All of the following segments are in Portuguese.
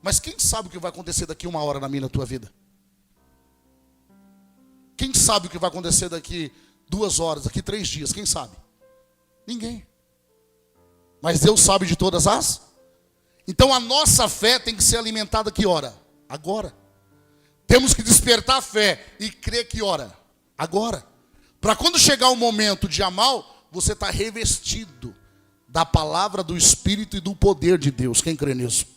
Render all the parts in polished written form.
Mas quem sabe o que vai acontecer daqui 1 hora na minha e na tua vida? Quem sabe o que vai acontecer daqui 2 horas, daqui 3 dias? Quem sabe? Ninguém. Mas Deus sabe de todas as. Então a nossa fé tem que ser alimentada que hora? Agora. Temos que despertar a fé e crer que hora? Agora. Para quando chegar o momento de amar, você está revestido da palavra, do Espírito e do poder de Deus. Quem crê nisso?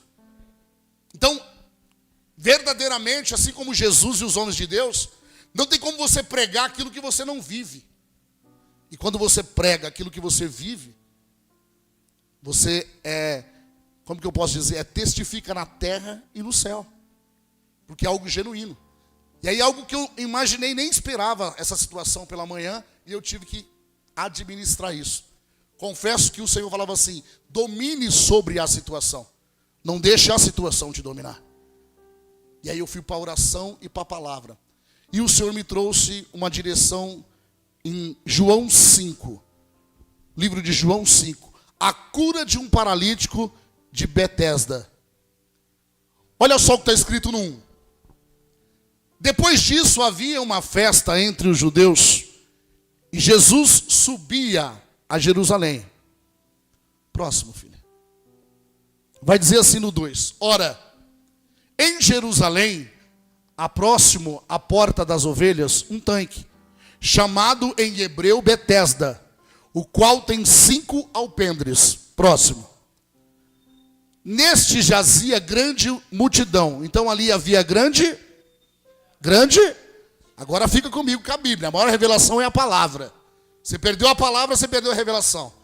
Então, verdadeiramente, assim como Jesus e os homens de Deus, não tem como você pregar aquilo que você não vive. E quando você prega aquilo que você vive, você como que eu posso dizer? Testifica na terra e no céu. Porque é algo genuíno. E aí algo que eu imaginei, nem esperava essa situação pela manhã, e eu tive que administrar isso. Confesso que o Senhor falava assim: domine sobre a situação. Não deixe a situação te dominar. E aí eu fui para a oração e para a palavra. E o Senhor me trouxe uma direção em João 5. Livro de João 5. A cura de um paralítico de Betesda. Olha só o que está escrito no 1. Depois disso havia uma festa entre os judeus. E Jesus subia a Jerusalém. Próximo, filho. Vai dizer assim no 2. Ora, em Jerusalém, próximo à porta das ovelhas, um tanque, chamado em hebreu Betesda, o qual tem 5 alpendres. Próximo. Neste jazia grande multidão. Então ali havia grande. Agora fica comigo com a Bíblia. A maior revelação é a palavra. Você perdeu a palavra, você perdeu a revelação.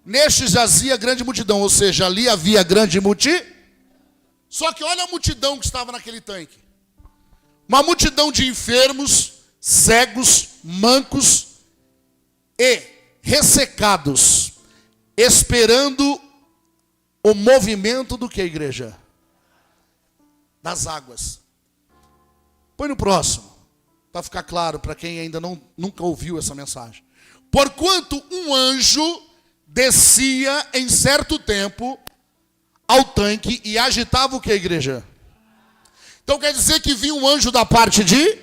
Neste jazia grande multidão, ou seja, ali havia grande multidão. Só que olha a multidão que estava naquele tanque. Uma multidão de enfermos, cegos, mancos e ressecados, esperando o movimento do que, igreja? Das águas. Põe no próximo, para ficar claro para quem ainda nunca ouviu essa mensagem. Porquanto um anjo descia em certo tempo ao tanque e agitava o que, igreja? Então quer dizer que vinha um anjo da parte de...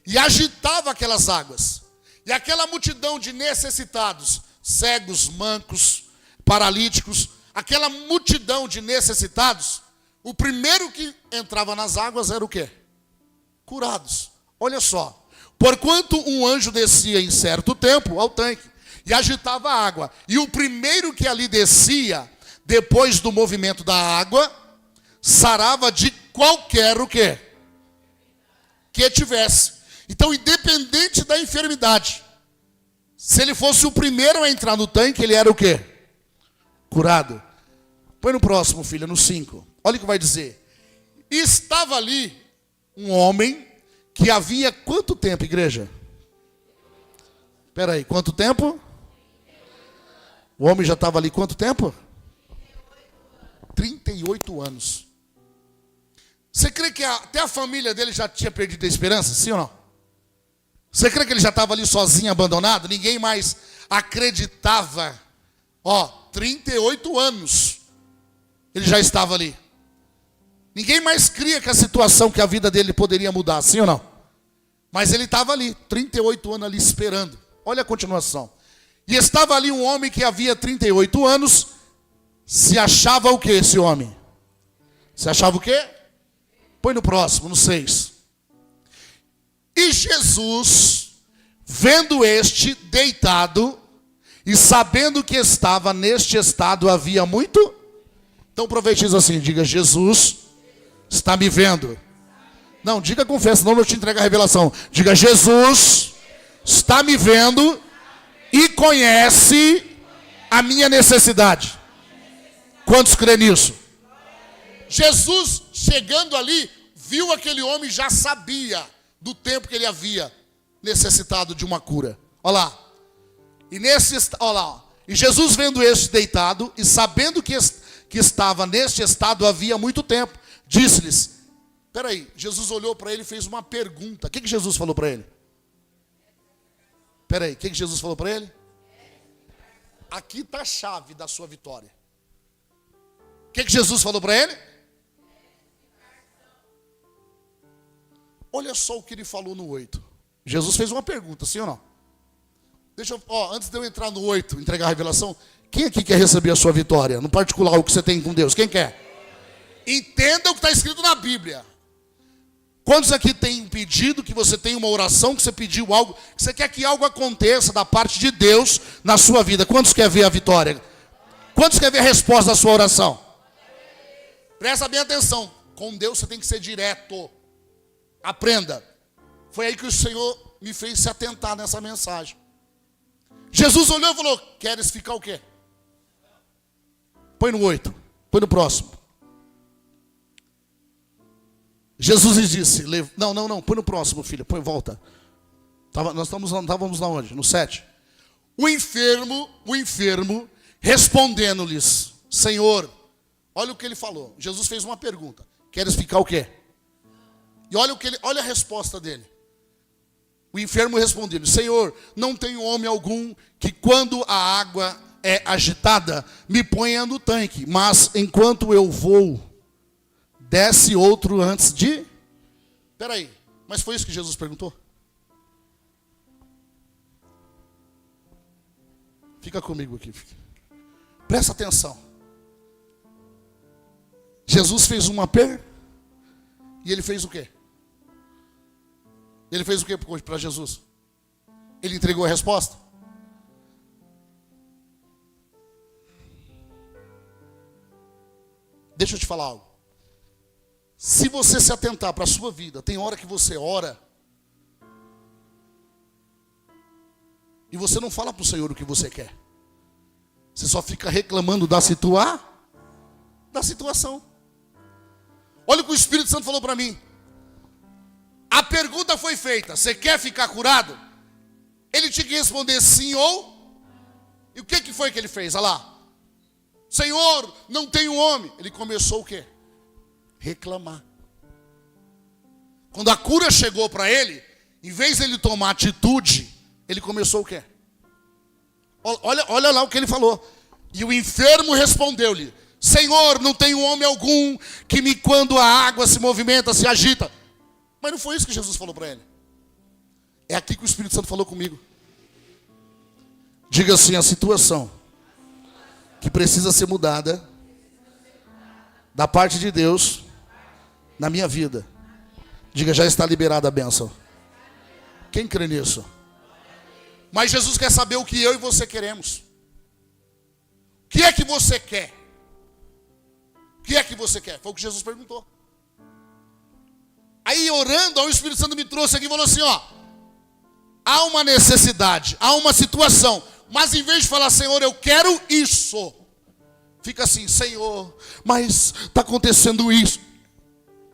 e agitava aquelas águas. E aquela multidão de necessitados, cegos, mancos, paralíticos, aquela multidão de necessitados, o primeiro que entrava nas águas era o quê? Curados. Olha só. Porquanto um anjo descia em certo tempo ao tanque e agitava a água. E o primeiro que ali descia, depois do movimento da água, sarava de qualquer o quê? Que tivesse. Então, independente da enfermidade, se ele fosse o primeiro a entrar no tanque, ele era o quê? Curado. Põe no próximo, filha, no 5. Olha o que vai dizer. Estava ali um homem que havia quanto tempo, igreja? Espera aí, quanto tempo? O homem já estava ali quanto tempo? 38 anos. Você crê que até a família dele já tinha perdido a esperança? Sim ou não? Você crê que ele já estava ali sozinho, abandonado? Ninguém mais acreditava. 38 anos ele já estava ali. Ninguém mais cria que a situação, que a vida dele poderia mudar, sim ou não? Mas ele estava ali, 38 anos ali esperando. Olha a continuação. E estava ali um homem que havia 38 anos, se achava o que esse homem? Se achava o quê? Põe no próximo, no 6. E Jesus, vendo este deitado, e sabendo que estava neste estado havia muito... Então profetiza assim, diga: Jesus está me vendo. Não, diga confessa, senão eu não te entrego a revelação. Diga: Jesus está me vendo e conhece a minha necessidade. Quantos crê nisso? Jesus, chegando ali, viu aquele homem e já sabia do tempo que ele havia necessitado de uma cura. Olha lá. E Jesus, vendo este deitado e sabendo que estava neste estado havia muito tempo, disse-lhes... Espera aí, Jesus olhou para ele e fez uma pergunta. O que Jesus falou para ele? Espera aí, o que Jesus falou para ele? Aqui está a chave da sua vitória. O que Jesus falou para ele? Olha só o que ele falou no 8. Jesus fez uma pergunta, sim ou não? Antes de eu entrar no 8, entregar a revelação, quem aqui quer receber a sua vitória? No particular, o que você tem com Deus? Quem quer? Entenda o que está escrito na Bíblia. Quantos aqui tem um pedido, que você tem uma oração, que você pediu algo, que você quer que algo aconteça da parte de Deus na sua vida? Quantos quer ver a vitória? Quantos quer ver a resposta da sua oração? Presta bem atenção. Com Deus você tem que ser direto. Aprenda. Foi aí que o Senhor me fez se atentar nessa mensagem. Jesus olhou e falou: queres ficar o quê? Põe no 8. Põe no próximo. Jesus lhes disse: não, põe no próximo, filho. Põe, volta. Nós estávamos na onde? No 7. O enfermo, respondendo-lhes: Senhor, olha o que ele falou. Jesus fez uma pergunta: queres ficar o quê? E olha a resposta dele. O enfermo respondeu: Senhor, não tenho homem algum que, quando a água é agitada, me ponha no tanque, mas enquanto eu vou, desce outro antes de... Espera aí, mas foi isso que Jesus perguntou? Fica comigo aqui. Presta atenção. Jesus fez uma e ele fez o quê? Ele fez o quê para Jesus? Ele entregou a resposta? Deixa eu te falar algo. Se você se atentar para a sua vida, tem hora que você ora e você não fala para o Senhor o que você quer. Você só fica reclamando da situação. Olha o que o Espírito Santo falou para mim. A pergunta foi feita: você quer ficar curado? Ele tinha que responder sim ou... E o que foi que ele fez? Olha lá. Senhor, não tenho homem. Ele começou o quê? Reclamar. Quando a cura chegou para ele, em vez de ele tomar atitude, ele começou o quê? Olha lá o que ele falou. E o enfermo respondeu-lhe: Senhor, não tenho homem algum que quando a água se movimenta, se agita. Mas não foi isso que Jesus falou para ele. É aqui que o Espírito Santo falou comigo. Diga assim: a situação que precisa ser mudada da parte de Deus na minha vida. Diga: já está liberada a bênção. Quem crê nisso? Mas Jesus quer saber o que eu e você queremos. O que é que você quer? O que é que você quer? Foi o que Jesus perguntou. Aí orando, o Espírito Santo me trouxe aqui e falou assim: há uma necessidade, há uma situação, mas em vez de falar Senhor, eu quero isso, fica assim: Senhor, mas está acontecendo isso.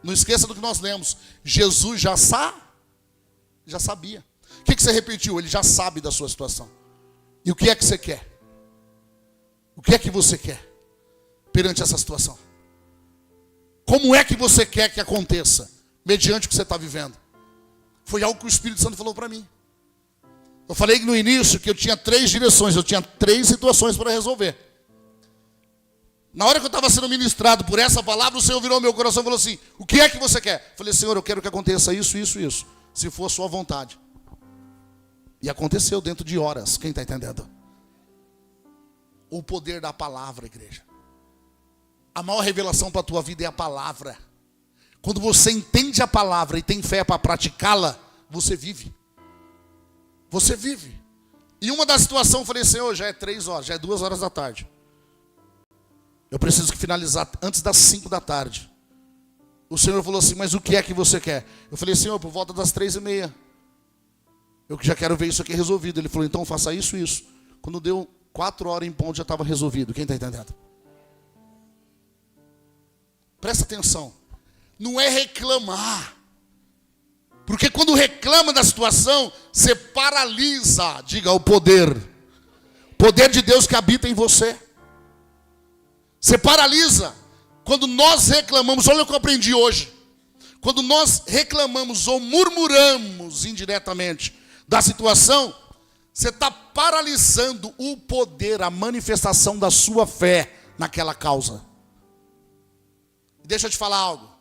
Não esqueça do que nós lemos. Jesus já sabia. O que você repetiu? Ele já sabe da sua situação. E o que é que você quer? O que é que você quer perante essa situação? Como é que você quer que aconteça mediante o que você está vivendo? Foi algo que o Espírito Santo falou para mim. Eu falei no início que eu tinha 3 direções, eu tinha 3 situações para resolver. Na hora que eu estava sendo ministrado por essa palavra, o Senhor virou meu coração e falou assim: o que é que você quer? Eu falei: Senhor, eu quero que aconteça isso, isso, isso, se for a sua vontade. E aconteceu dentro de horas. Quem está entendendo? O poder da palavra, igreja. A maior revelação para a tua vida é a palavra. Quando você entende a palavra e tem fé para praticá-la, você vive. Você vive. E uma das situações eu falei: Senhor, já é 3 horas, já é 2 horas da tarde. Eu preciso finalizar antes das 5 da tarde. O Senhor falou assim: mas o que é que você quer? Eu falei: Senhor, por volta das 3:30. Eu já quero ver isso aqui resolvido. Ele falou: então faça isso e isso. Quando deu 4 horas em ponto, já estava resolvido. Quem está entendendo? Presta atenção. Não é reclamar. Porque quando reclama da situação, você paralisa, diga, o poder. O poder de Deus que habita em você. Você paralisa. Quando nós reclamamos, olha o que eu aprendi hoje. Quando nós reclamamos ou murmuramos indiretamente da situação, você está paralisando o poder, a manifestação da sua fé naquela causa. Deixa eu te falar algo.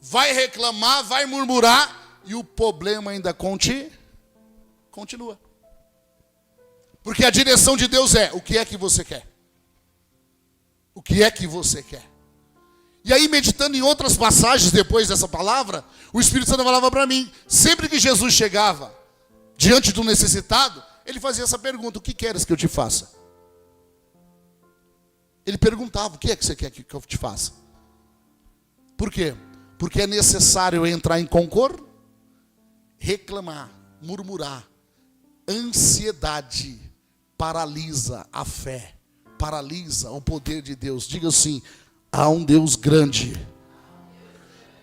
vai reclamar, vai murmurar, e o problema ainda continua. Porque a direção de Deus é: o que é que você quer? O que é que você quer? E aí, meditando em outras passagens depois dessa palavra, o Espírito Santo falava para mim, sempre que Jesus chegava diante do necessitado, ele fazia essa pergunta: o que queres que eu te faça? Ele perguntava: o que é que você quer que eu te faça? Por quê? Porque é necessário entrar em concor, reclamar, murmurar. Ansiedade paralisa a fé, paralisa o poder de Deus. Diga assim: há um Deus grande.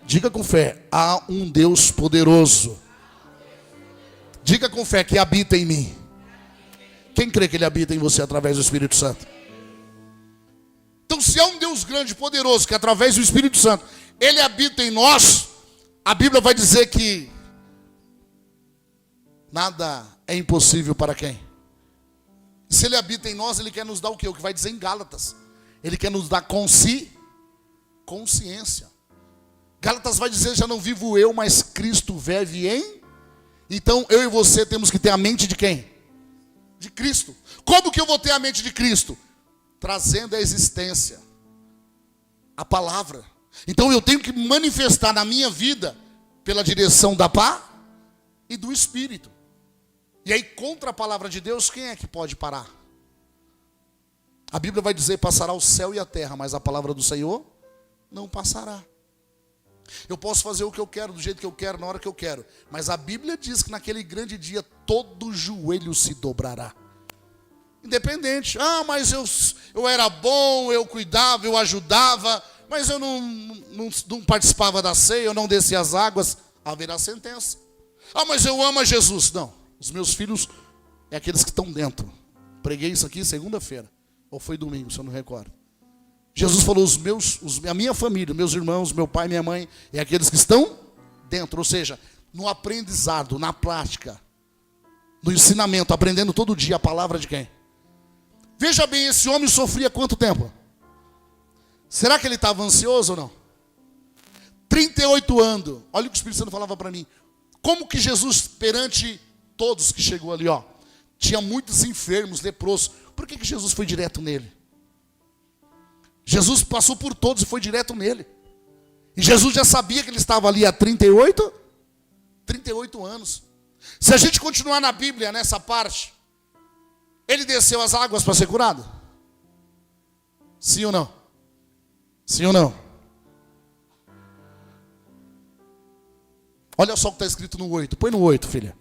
Diga com fé: há um Deus poderoso. Diga com fé: que habita em mim. Quem crê que Ele habita em você através do Espírito Santo? Então, se há um Deus grande e poderoso, que através do Espírito Santo Ele habita em nós, a Bíblia vai dizer que nada é impossível para quem? Se Ele habita em nós, Ele quer nos dar o quê? O que vai dizer em Gálatas. Ele quer nos dar consciência. Gálatas vai dizer: já não vivo eu, mas Cristo vive em. Então eu e você temos que ter a mente de quem? De Cristo. Como que eu vou ter a mente de Cristo? Trazendo à existência a palavra. Então eu tenho que manifestar na minha vida pela direção da paz e do Espírito. E aí, contra a palavra de Deus, quem é que pode parar? A Bíblia vai dizer: passará o céu e a terra, mas a palavra do Senhor não passará. Eu posso fazer o que eu quero, do jeito que eu quero, na hora que eu quero, mas a Bíblia diz que naquele grande dia todo joelho se dobrará. Independente: mas eu era bom, eu cuidava, eu ajudava, mas eu não participava da ceia, eu não descia as águas, haverá sentença. Mas eu amo a Jesus. Não, os meus filhos é aqueles que estão dentro. Preguei isso aqui segunda-feira, ou foi domingo, se eu não recordo. Jesus falou: a minha família, meus irmãos, meu pai, minha mãe, é aqueles que estão dentro, ou seja, no aprendizado, na prática, no ensinamento, aprendendo todo dia a palavra de quem? Veja bem, esse homem sofria quanto tempo? Será que ele estava ansioso ou não? 38 anos. Olha o que o Espírito Santo falava para mim. Como que Jesus, perante todos que chegou ali, tinha muitos enfermos, leprosos. Por que Jesus foi direto nele? Jesus passou por todos e foi direto nele. E Jesus já sabia que ele estava ali há 38 anos. Se a gente continuar na Bíblia, nessa parte, ele desceu as águas para ser curado? Sim ou não? Sim ou não? Olha só o que está escrito no 8. Põe no 8, filha.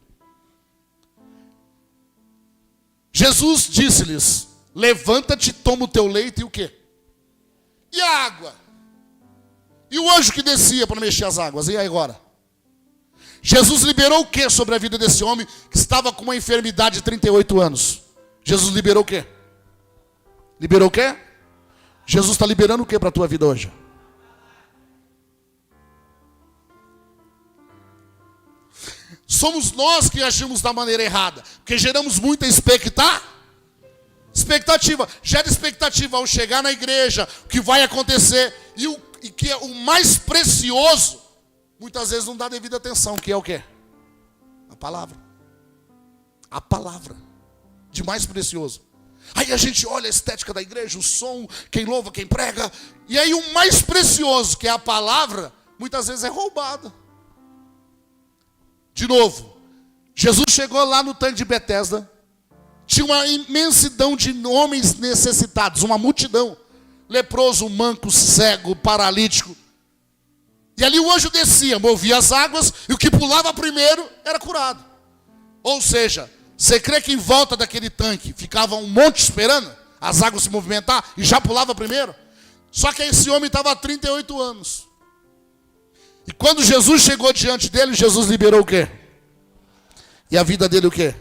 Jesus disse-lhes: levanta-te, toma o teu leito e o quê? E a água? E o anjo que descia para mexer as águas? E aí agora? Jesus liberou o quê sobre a vida desse homem que estava com uma enfermidade de 38 anos? Jesus liberou o quê? Liberou o quê? Jesus está liberando o quê para a tua vida hoje? Somos nós que agimos da maneira errada, porque geramos muita expectativa. Gera expectativa ao chegar na igreja, o que vai acontecer, e que é o mais precioso, muitas vezes não dá devida atenção, que é o quê? A palavra. A palavra. De mais precioso. Aí a gente olha a estética da igreja, o som, quem louva, quem prega, e aí o mais precioso, que é a palavra, muitas vezes é roubado. De novo, Jesus chegou lá no tanque de Betesda, tinha uma imensidão de homens necessitados, uma multidão, leproso, manco, cego, paralítico. E ali o anjo descia, movia as águas, e o que pulava primeiro era curado. Ou seja, você crê que em volta daquele tanque ficava um monte esperando as águas se movimentar e já pulava primeiro? Só que esse homem estava há 38 anos. E quando Jesus chegou diante dele, Jesus liberou o quê? E a vida dele o quê?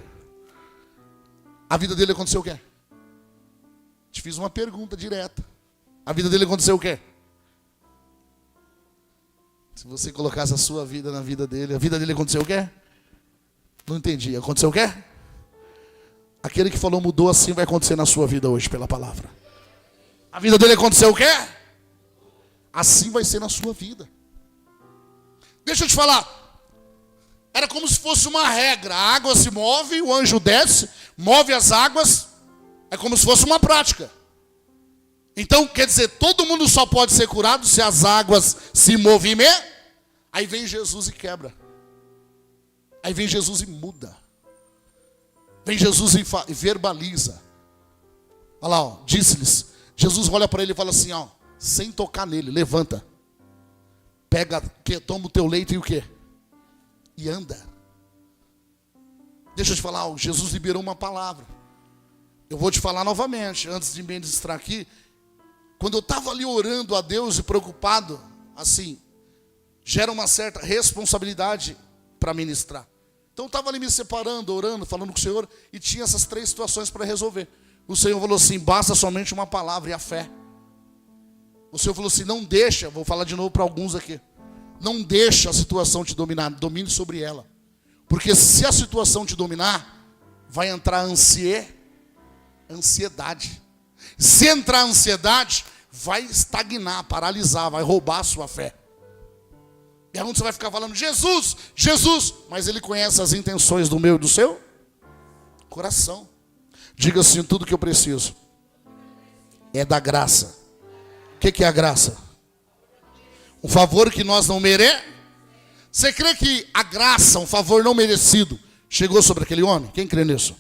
A vida dele aconteceu o quê? Te fiz uma pergunta direta. A vida dele aconteceu o quê? Se você colocasse a sua vida na vida dele, a vida dele aconteceu o quê? Não entendi. Aconteceu o quê? Aquele que falou mudou, assim vai acontecer na sua vida hoje pela palavra. A vida dele aconteceu o quê? Assim vai ser na sua vida. Deixa eu te falar. Era como se fosse uma regra. A água se move, o anjo desce, move as águas. É como se fosse uma prática. Então, quer dizer, todo mundo só pode ser curado se as águas se movimentam. Aí vem Jesus e quebra. Aí vem Jesus e muda. Vem Jesus e verbaliza. Olha lá, ó, disse-lhes. Jesus olha para ele e fala assim, ó, sem tocar nele, levanta. Pega, toma o teu leito e o quê? E anda. Deixa eu te falar, ó, Jesus liberou uma palavra. Eu vou te falar novamente, antes de me registrar aqui. Quando eu estava ali orando a Deus e preocupado, assim, gera uma certa responsabilidade para ministrar. Então eu estava ali me separando, orando, falando com o Senhor, e tinha essas 3 situações para resolver. O Senhor falou assim, basta somente uma palavra e a fé. O Senhor falou assim, não deixa, vou falar de novo para alguns aqui. Não deixa a situação te dominar, domine sobre ela. Porque se a situação te dominar, vai entrar ansiedade. Se entrar ansiedade, vai estagnar, paralisar, vai roubar a sua fé. E aí você vai ficar falando, Jesus, Jesus. Mas Ele conhece as intenções do meu e do seu coração. Diga assim, tudo que eu preciso é da graça. O que é a graça? Um favor que nós não merecemos. Você crê que a graça, um favor não merecido, chegou sobre aquele homem? Quem crê nisso?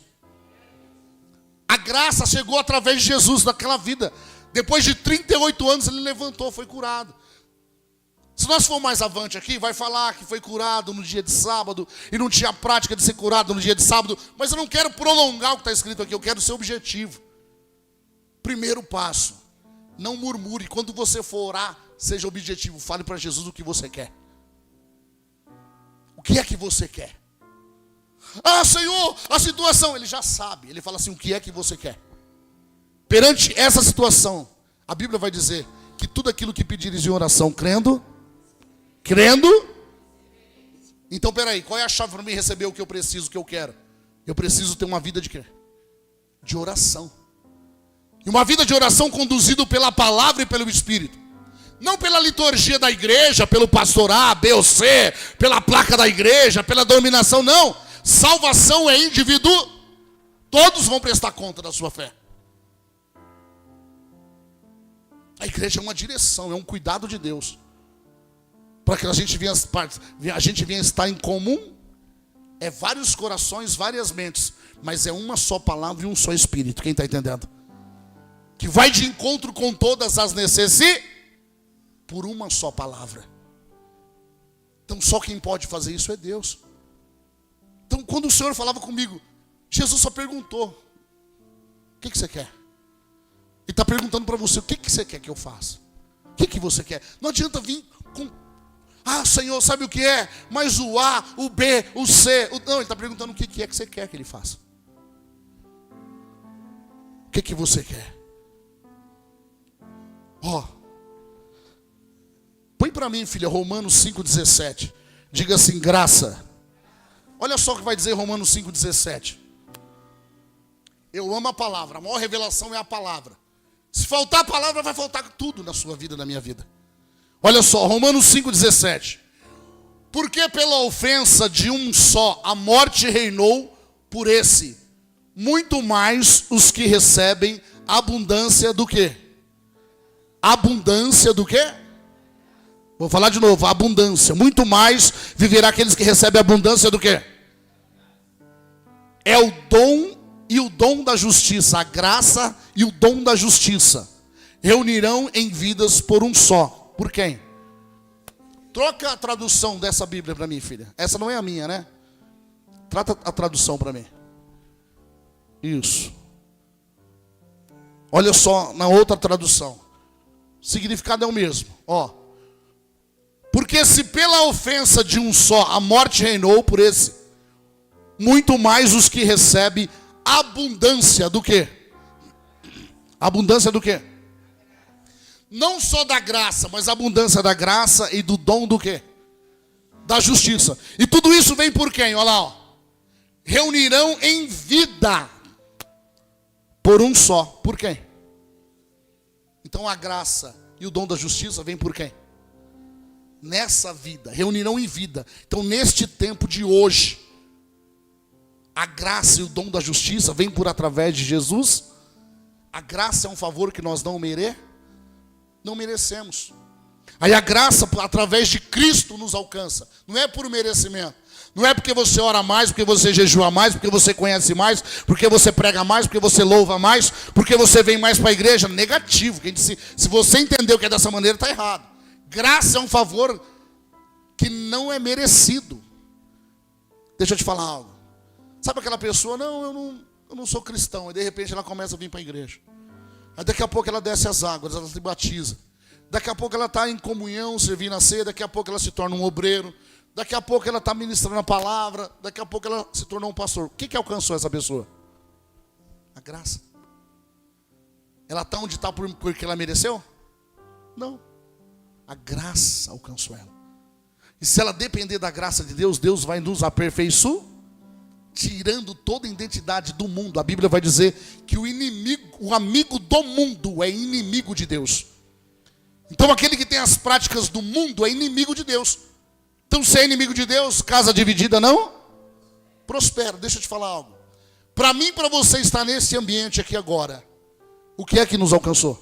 A graça chegou através de Jesus naquela vida. Depois de 38 anos ele levantou, foi curado. Se nós for mais avante aqui, vai falar que foi curado no dia de sábado e não tinha prática de ser curado no dia de sábado. Mas eu não quero prolongar o que está escrito aqui, eu quero ser objetivo. Primeiro passo, não murmure. Quando você for orar, seja objetivo. Fale para Jesus o que você quer. O que é que você quer? Ah, Senhor, a situação. Ele já sabe. Ele fala assim, o que é que você quer? Perante essa situação, a Bíblia vai dizer que tudo aquilo que pedires em oração, crendo. Então, peraí, qual é a chave para mim receber o que eu preciso, o que eu quero? Eu preciso ter uma vida de quê? De oração. E uma vida de oração conduzida pela palavra e pelo Espírito. Não pela liturgia da igreja, pelo pastor A, B ou C, pela placa da igreja, pela dominação, não. Salvação é indivíduo. Todos vão prestar conta da sua fé. A igreja é uma direção, é um cuidado de Deus. Para que a gente venha estar em comum. É vários corações, várias mentes. Mas é uma só palavra e um só Espírito. Quem está entendendo? Que vai de encontro com todas as necessidades. Por uma só palavra. Então só quem pode fazer isso é Deus. Então quando o Senhor falava comigo, Jesus só perguntou, o que você quer? Ele está perguntando para você, o que você quer que eu faça? O que você quer? Não adianta vir com, ah, Senhor, sabe o que é? Mas o A, o B, o C, não, ele está perguntando o que é que você quer que ele faça. O que você quer? Ó, põe para mim, filha, Romanos 5,17. Diga assim, graça. Olha só o que vai dizer Romanos 5,17. Eu amo a palavra, a maior revelação é a palavra. Se faltar a palavra, vai faltar tudo na sua vida, na minha vida. Olha só, Romanos 5,17. Porque pela ofensa de um só, a morte reinou por esse. Muito mais os que recebem abundância do quê? Abundância do quê? Vou falar de novo, abundância. Muito mais viverá aqueles que recebem abundância do quê? É o dom e o dom da justiça, a graça e o dom da justiça reunirão em vidas por um só. Por quem? Troca a tradução dessa Bíblia para mim, filha. Essa não é a minha, né? Trata a tradução para mim. Isso. Olha só na outra tradução. O significado é o mesmo. Ó. Porque se pela ofensa de um só a morte reinou por esse, muito mais os que recebem abundância do quê? Abundância do quê? Não só da graça, mas abundância da graça e do dom do quê? Da justiça. E tudo isso vem por quem? Olha lá, ó. Reunirão em vida por um só. Por quem? Então a graça e o dom da justiça vem por quem? nessa vida, reunirão em vida. Então, neste tempo de hoje, a graça e o dom da justiça vem por através de Jesus. A graça é um favor que nós não merecemos. Aí a graça, através de Cristo, nos alcança. Não é por merecimento. Não é porque você ora mais, porque você jejua mais, porque você conhece mais, porque você prega mais, porque você louva mais, porque você vem mais para a igreja. Negativo. Se você entendeu que é dessa maneira, está errado. Graça é um favor que não é merecido. Deixa eu te falar algo. Sabe aquela pessoa, não, eu não sou cristão. E de repente ela começa a vir para a igreja. Aí daqui a pouco ela desce as águas, ela se batiza. Daqui a pouco ela está em comunhão, servindo a ceia. Daqui a pouco ela se torna um obreiro. Daqui a pouco ela está ministrando a palavra. Daqui a pouco ela se tornou um pastor. O que alcançou essa pessoa? A graça. Ela está onde está porque ela mereceu? Não. A graça alcançou ela. E se ela depender da graça de Deus, Deus vai nos aperfeiçoar, tirando toda a identidade do mundo. A Bíblia vai dizer que o amigo do mundo é inimigo de Deus. Então aquele que tem as práticas do mundo é inimigo de Deus. Então se é inimigo de Deus, casa dividida não prospera. Deixa eu te falar algo. Para mim, para você estar nesse ambiente aqui agora, o que é que nos alcançou?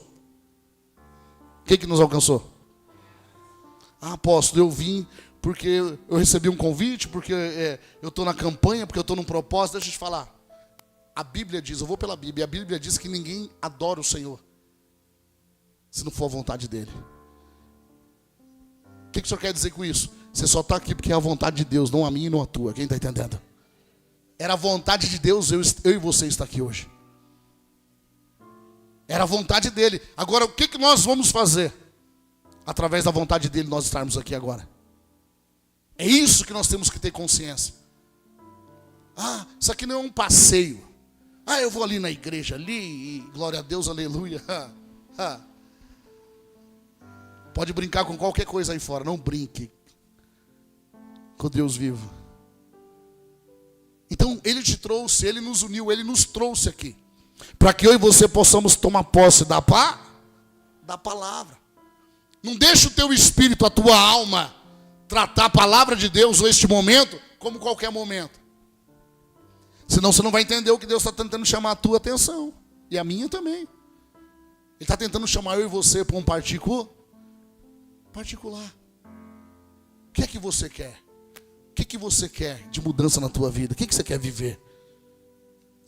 O que é que nos alcançou? Ah, apóstolo, eu vim porque eu recebi um convite, porque eu estou na campanha, porque eu estou num propósito. Deixa eu te falar. A Bíblia diz, eu vou pela Bíblia, a Bíblia diz que ninguém adora o Senhor se não for a vontade dele. O que o senhor quer dizer com isso? Você só está aqui porque é a vontade de Deus, não a minha e não a tua. Quem está entendendo? Era a vontade de Deus, eu e você estar aqui hoje. Era a vontade dele. Agora, o que nós vamos fazer? Através da vontade dele, nós estarmos aqui agora. É isso que nós temos que ter consciência. Ah, isso aqui não é um passeio. Ah, eu vou ali na igreja, ali, e glória a Deus, aleluia. Pode brincar com qualquer coisa aí fora, não brinque com Deus vivo. Então, ele te trouxe, ele nos uniu, ele nos trouxe aqui. Para que eu e você possamos tomar posse da palavra. Não deixa o teu espírito, a tua alma, tratar a palavra de Deus ou este momento como qualquer momento. Senão você não vai entender o que Deus está tentando chamar a tua atenção. E a minha também. Ele está tentando chamar eu e você para um particular. O que é que você quer? O que é que você quer de mudança na tua vida? O que é que você quer viver?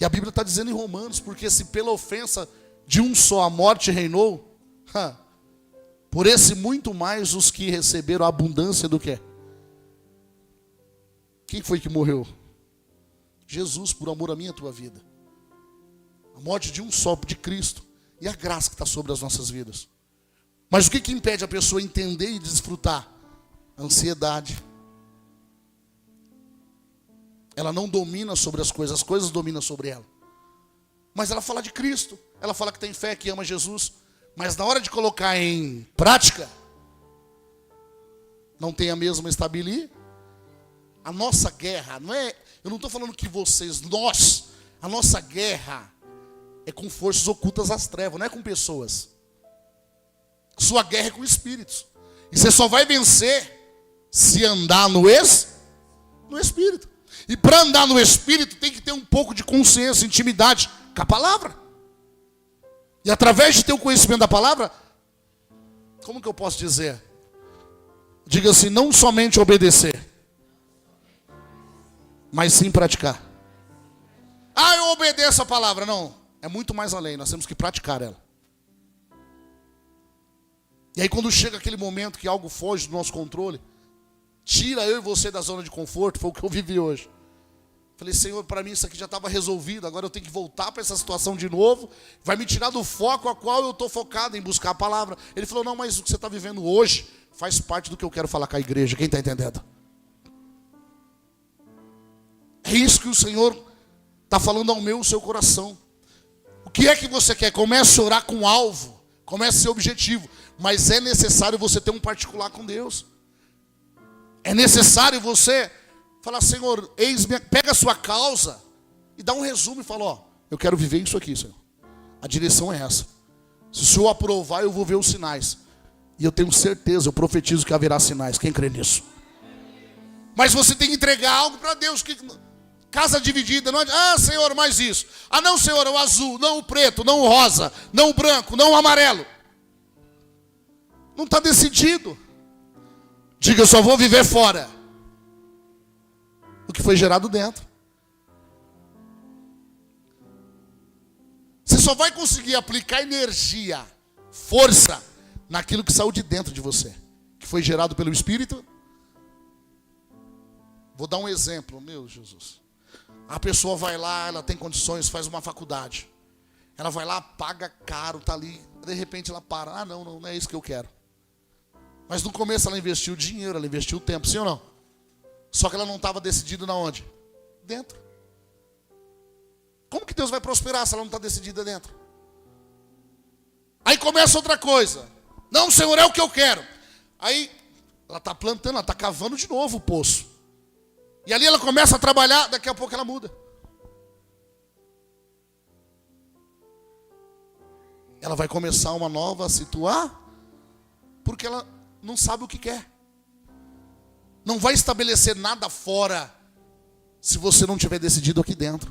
E a Bíblia está dizendo em Romanos, porque se pela ofensa de um só a morte reinou, por esse muito mais os que receberam a abundância do quê? Quem foi que morreu? Jesus, por amor à minha e à tua vida. A morte de um só, de Cristo. E a graça que está sobre as nossas vidas. Mas o que impede a pessoa entender e desfrutar? A ansiedade. Ela não domina sobre as coisas dominam sobre ela. Mas ela fala de Cristo. Ela fala que tem fé, que ama Jesus. Mas na hora de colocar em prática, não tem a mesma estabilidade. A nossa guerra, eu não estou falando que a nossa guerra é com forças ocultas às trevas, não é com pessoas. Sua guerra é com espíritos. E você só vai vencer se andar no Espírito. E para andar no Espírito tem que ter um pouco de consciência, intimidade com a palavra. E através de ter o conhecimento da palavra, como que eu posso dizer? Diga assim, não somente obedecer, mas sim praticar. Ah, eu obedeço a palavra. Não, é muito mais além, nós temos que praticar ela. E aí quando chega aquele momento que algo foge do nosso controle, tira eu e você da zona de conforto, foi o que eu vivi hoje. Falei, Senhor, para mim isso aqui já estava resolvido, agora eu tenho que voltar para essa situação de novo, vai me tirar do foco a qual eu estou focado em buscar a palavra. Ele falou, não, mas o que você está vivendo hoje faz parte do que eu quero falar com a igreja, quem está entendendo? É isso que o Senhor está falando ao meu, ao seu coração. O que é que você quer? Comece a orar com alvo, comece a ser objetivo, mas é necessário você ter um particular com Deus. É necessário você falar, Senhor, pega a sua causa e dá um resumo e fala, eu quero viver isso aqui, Senhor. A direção é essa. Se o Senhor aprovar, eu vou ver os sinais. E eu tenho certeza, eu profetizo que haverá sinais. Quem crê nisso? Mas você tem que entregar algo para Deus. Casa dividida, não adianta. Ah, Senhor, mais isso. Ah, não, Senhor, o azul, não o preto, não o rosa, não o branco, não o amarelo. Não está decidido. Diga, eu só vou viver fora o que foi gerado dentro. Você só vai conseguir aplicar energia, força, naquilo que saiu de dentro de você, que foi gerado pelo Espírito. Vou dar um exemplo, meu Jesus. A pessoa vai lá, ela tem condições, faz uma faculdade. Ela vai lá, paga caro, está ali. De repente ela para. Ah, não é isso que eu quero. Mas no começo ela investiu dinheiro, ela investiu tempo, sim ou não? Só que ela não estava decidida na onde? Dentro. Como que Deus vai prosperar se ela não está decidida dentro? Aí começa outra coisa. Não, Senhor, é o que eu quero. Aí ela está plantando, ela está cavando de novo o poço. E ali ela começa a trabalhar, daqui a pouco ela muda. Ela vai começar uma nova a situar, porque ela não sabe o que quer. Não vai estabelecer nada fora, se você não tiver decidido aqui dentro.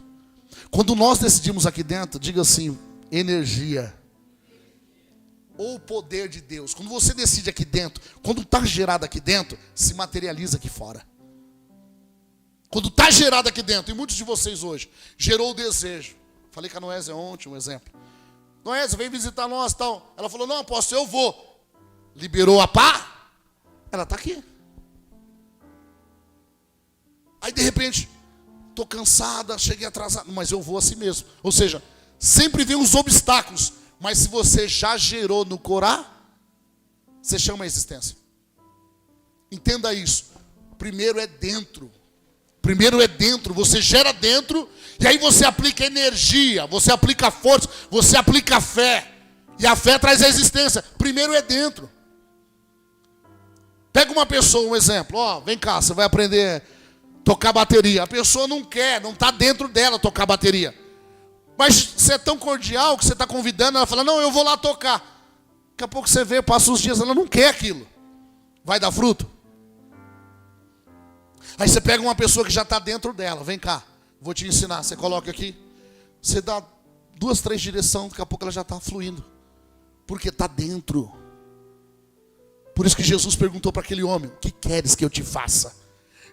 Quando nós decidimos aqui dentro, diga assim, energia. Ou o poder de Deus. Quando você decide aqui dentro, quando está gerado aqui dentro, se materializa aqui fora. Quando está gerado aqui dentro, e muitos de vocês hoje, gerou o desejo. Falei com a Noésia ontem, um exemplo. Noésia, vem visitar nós e tal. Ela falou, não, apóstolo, eu vou. Liberou a pá, ela está aqui. Aí de repente, estou cansada, cheguei atrasado, mas eu vou assim mesmo. Ou seja, sempre vem os obstáculos, mas se você já gerou no Corá, você chama a existência. Entenda isso. Primeiro é dentro. Primeiro é dentro, você gera dentro, e aí você aplica energia, você aplica força, você aplica fé. E a fé traz a existência. Primeiro é dentro. Pega uma pessoa, um exemplo. Ó, vem cá, você vai aprender a tocar bateria. A pessoa não quer, não está dentro dela tocar bateria. Mas você é tão cordial que você está convidando, ela fala, não, eu vou lá tocar. Daqui a pouco você vê, passa os dias, ela não quer aquilo. Vai dar fruto? Aí você pega uma pessoa que já está dentro dela, vem cá, vou te ensinar. Você coloca aqui, você dá 2, 3 direções, daqui a pouco ela já está fluindo. Porque está dentro. Por isso que Jesus perguntou para aquele homem, o que queres que eu te faça?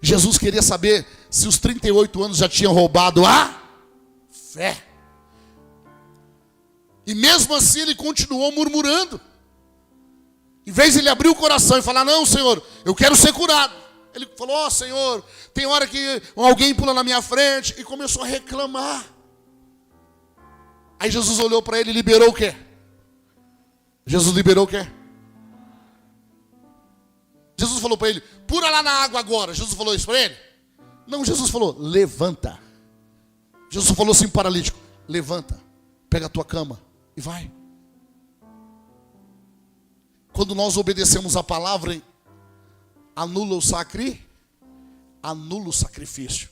Jesus queria saber se os 38 anos já tinham roubado a fé. E mesmo assim ele continuou murmurando. Em vez de ele abrir o coração e falar, não, Senhor, eu quero ser curado. Ele falou, ó, Senhor, tem hora que alguém pula na minha frente, e começou a reclamar. Aí Jesus olhou para ele e liberou o quê? Jesus liberou o quê? Jesus falou para ele, pula lá na água agora. Jesus falou isso para ele? Não, Jesus falou, levanta. Jesus falou assim para o paralítico, levanta, pega a tua cama e vai. Quando nós obedecemos a palavra, anula o sacrifício.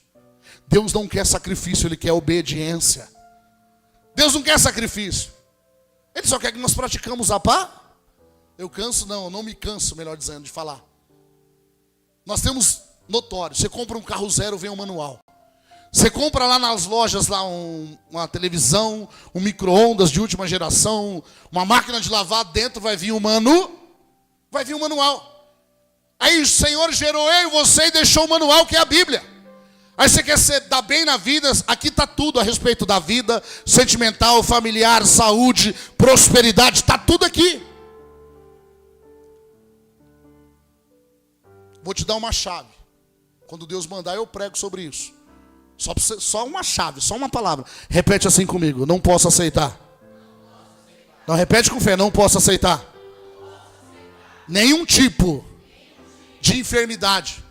Deus não quer sacrifício, Ele quer obediência. Deus não quer sacrifício. Ele só quer que nós praticamos a pá. Eu canso? Não, eu não me canso, melhor dizendo, de falar. Nós temos notório, você compra um carro zero, vem um manual. Você compra lá nas lojas lá uma televisão, um micro-ondas de última geração, uma máquina de lavar, dentro vai vir um manual. Aí o Senhor gerou eu e você e deixou o manual que é a Bíblia. Aí você quer dar bem na vida, aqui está tudo a respeito da vida, sentimental, familiar, saúde, prosperidade, está tudo aqui. Vou te dar uma chave. Quando Deus mandar eu prego sobre isso. Só uma chave, só uma palavra. Repete assim comigo, não posso aceitar. Não, repete com fé, não posso aceitar. Nenhum tipo de enfermidade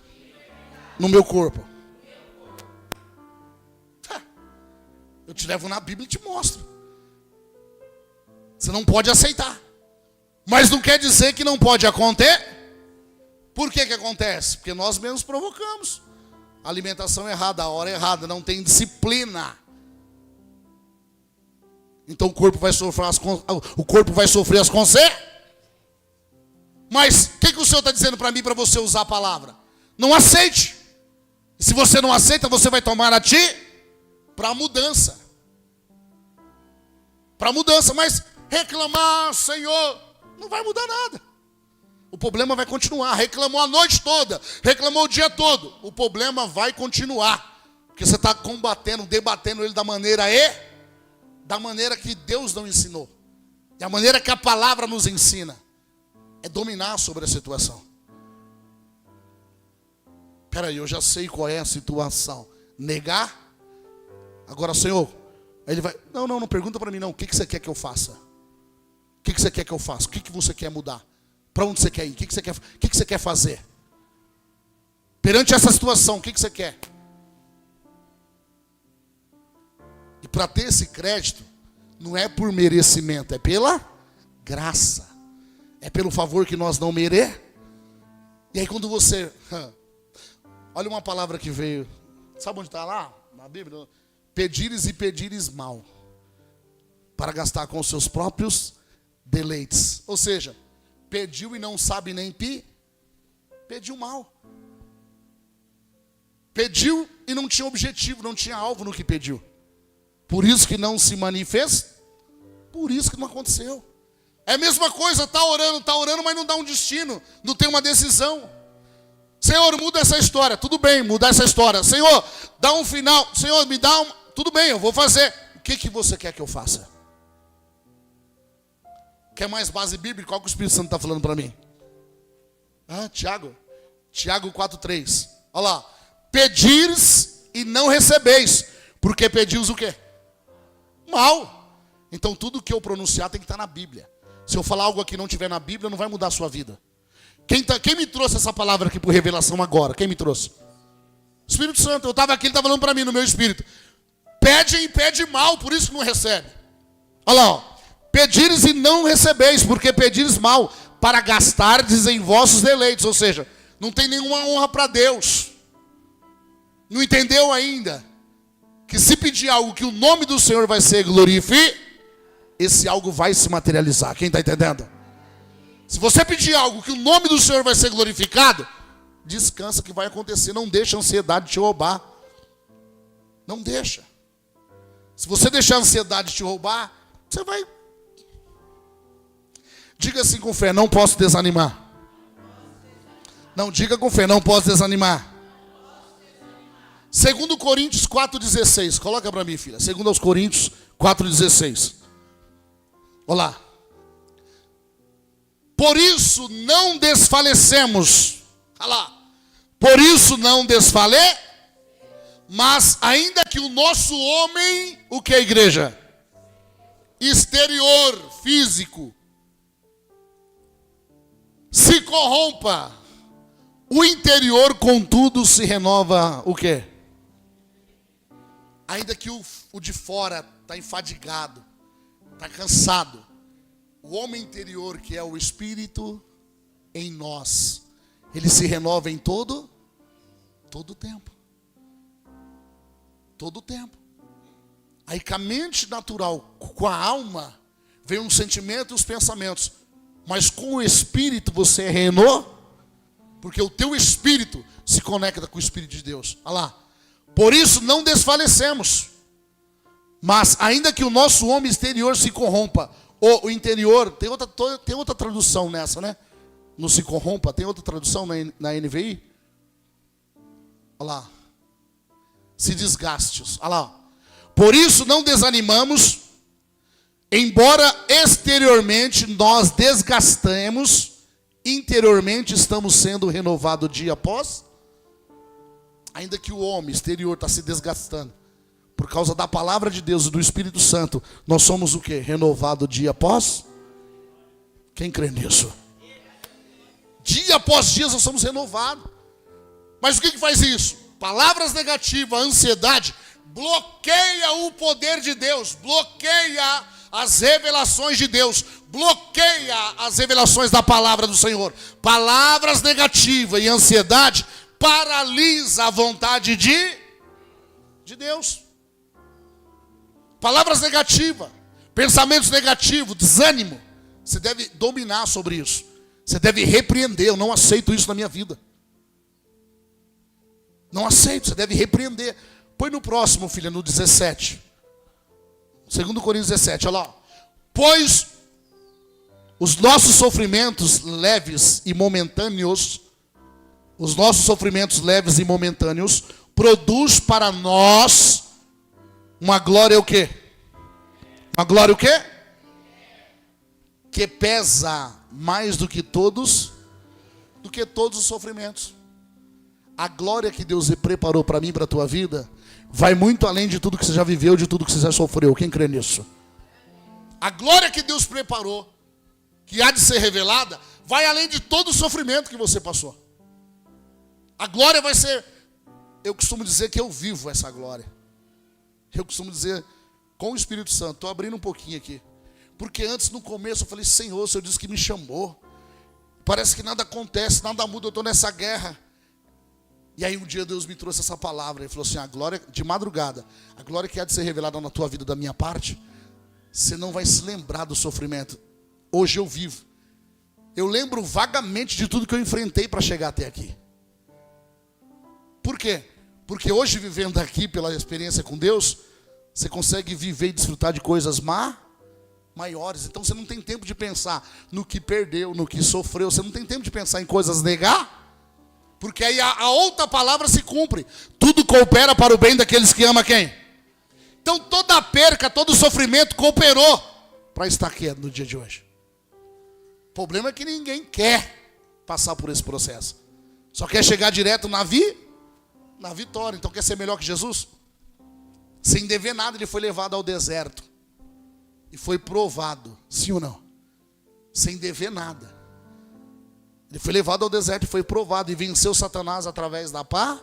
no meu corpo. Eu te levo na Bíblia e te mostro. Você não pode aceitar. Mas não quer dizer que não pode acontecer. Por que acontece? Porque nós mesmos provocamos. Alimentação errada, a hora errada, não tem disciplina. Então o corpo vai sofrer as consequências. Mas o que o Senhor está dizendo para mim, para você usar a palavra? Não aceite. E se você não aceita, você vai tomar a ti para mudança. Para mudança, mas reclamar, Senhor, não vai mudar nada. O problema vai continuar. Reclamou a noite toda, reclamou o dia todo. O problema vai continuar. Porque você está combatendo, debatendo ele da maneira que Deus não ensinou. E a maneira que a palavra nos ensina é dominar sobre a situação. Peraí, eu já sei qual é a situação. Negar. Agora, Senhor, aí ele vai... Não pergunta para mim não. O que você quer que eu faça? O que você quer que eu faça? O que você quer mudar? Para onde você quer ir? O que você quer fazer? Perante essa situação, o que você quer? E para ter esse crédito, não é por merecimento, é pela graça. É pelo favor que nós não merecemos. E aí quando você... Olha uma palavra que veio. Sabe onde está lá? Na Bíblia? Pedires e pedires mal. Para gastar com os seus próprios deleites. Ou seja, pediu e não sabe nem pediu mal. Pediu e não tinha objetivo, não tinha alvo no que pediu. Por isso que não se manifesta. Por isso que não aconteceu. É a mesma coisa, está orando, mas não dá um destino. Não tem uma decisão. Senhor, muda essa história. Tudo bem, mudar essa história. Senhor, dá um final. Senhor, me dá um... Tudo bem, eu vou fazer. O que você quer que eu faça? Quer mais base bíblica? Qual que o Espírito Santo está falando para mim? Tiago 4:3. Olha lá. Pedires e não recebeis. Porque pedis o quê? Mal. Então tudo que eu pronunciar tem que estar na Bíblia. Se eu falar algo aqui que não estiver na Bíblia, não vai mudar a sua vida. Quem me trouxe essa palavra aqui por revelação agora? Quem me trouxe? Espírito Santo. Eu estava aqui, ele estava falando para mim no meu espírito. Pede e pede mal, por isso que não recebe. Olha lá, ó. Pedires e não recebeis, porque pedires mal, para gastardes em vossos deleites. Ou seja, não tem nenhuma honra para Deus. Não entendeu ainda? Que se pedir algo que o nome do Senhor vai ser glorificado, esse algo vai se materializar. Quem está entendendo? Se você pedir algo que o nome do Senhor vai ser glorificado, descansa que vai acontecer. Não deixa a ansiedade te roubar. Não deixa. Se você deixar a ansiedade te roubar, você vai... Diga assim com fé, não posso desanimar. Não, diga com fé, não posso desanimar. 2 Coríntios 4,16. Coloca para mim, filha. 2 Coríntios 4,16. Olha lá. Por isso não desfalecemos. Olha lá. Por isso não desfale. Mas ainda que o nosso homem, o que é a igreja? Exterior, físico, se corrompa, o interior, contudo, se renova o quê? Ainda que o de fora está enfadigado, está cansado, o homem interior, que é o Espírito em nós, ele se renova em todo tempo. Todo tempo. Aí com a mente natural, com a alma, vem um sentimento e os pensamentos. Mas com o Espírito você é renovado, porque o teu Espírito se conecta com o Espírito de Deus. Olha lá. Por isso não desfalecemos. Mas ainda que o nosso homem exterior se corrompa, o interior, tem outra tradução nessa, né? Não se corrompa, tem outra tradução na NVI? Olha lá. Se desgaste. Olha lá. Por isso não desanimamos, embora exteriormente nós desgastemos, interiormente estamos sendo renovados dia após. Ainda que o homem exterior está se desgastando, por causa da palavra de Deus e do Espírito Santo, nós somos o quê? Renovado dia após? Quem crê nisso? Dia após dia nós somos renovados. Mas o que faz isso? Palavras negativas, ansiedade, bloqueia o poder de Deus, bloqueia as revelações de Deus, bloqueia as revelações da palavra do Senhor. Palavras negativas e ansiedade paralisa a vontade de Deus. Palavras negativas, pensamentos negativos, desânimo, você deve dominar sobre isso. Você deve repreender. Eu não aceito isso na minha vida. Não aceito, você deve repreender. Põe no próximo, filha, no 17. 2 Coríntios 17, olha lá. Pois os nossos sofrimentos leves e momentâneos, produz para nós uma glória o quê? Uma glória o quê? Que pesa mais do que todos os sofrimentos. A glória que Deus preparou para mim, para a tua vida, vai muito além de tudo que você já viveu, de tudo que você já sofreu. Quem crê nisso? A glória que Deus preparou, que há de ser revelada, vai além de todo o sofrimento que você passou. A glória vai ser... Eu costumo dizer que eu vivo essa glória. Eu costumo dizer com o Espírito Santo. Estou abrindo um pouquinho aqui. Porque antes, no começo, eu falei, Senhor, o Senhor disse que me chamou. Parece que nada acontece, nada muda, eu estou nessa guerra. E aí um dia Deus me trouxe essa palavra. Ele falou assim, a glória, de madrugada, a glória que há de ser revelada na tua vida da minha parte, você não vai se lembrar do sofrimento. Hoje eu vivo. Eu lembro vagamente de tudo que eu enfrentei para chegar até aqui. Por quê? Porque hoje, vivendo aqui pela experiência com Deus, você consegue viver e desfrutar de coisas maiores. Então você não tem tempo de pensar no que perdeu, no que sofreu. Você não tem tempo de pensar em coisas negar. Porque aí a outra palavra se cumpre. Tudo coopera para o bem daqueles que amam quem? Então toda a perca, todo o sofrimento cooperou para estar aqui no dia de hoje. O problema é que ninguém quer passar por esse processo. Só quer chegar direto na vitória. Então quer ser melhor que Jesus? Sem dever nada, ele foi levado ao deserto. E foi provado. Sim ou não? Sem dever nada. Ele foi levado ao deserto e foi provado. E venceu Satanás através da pá.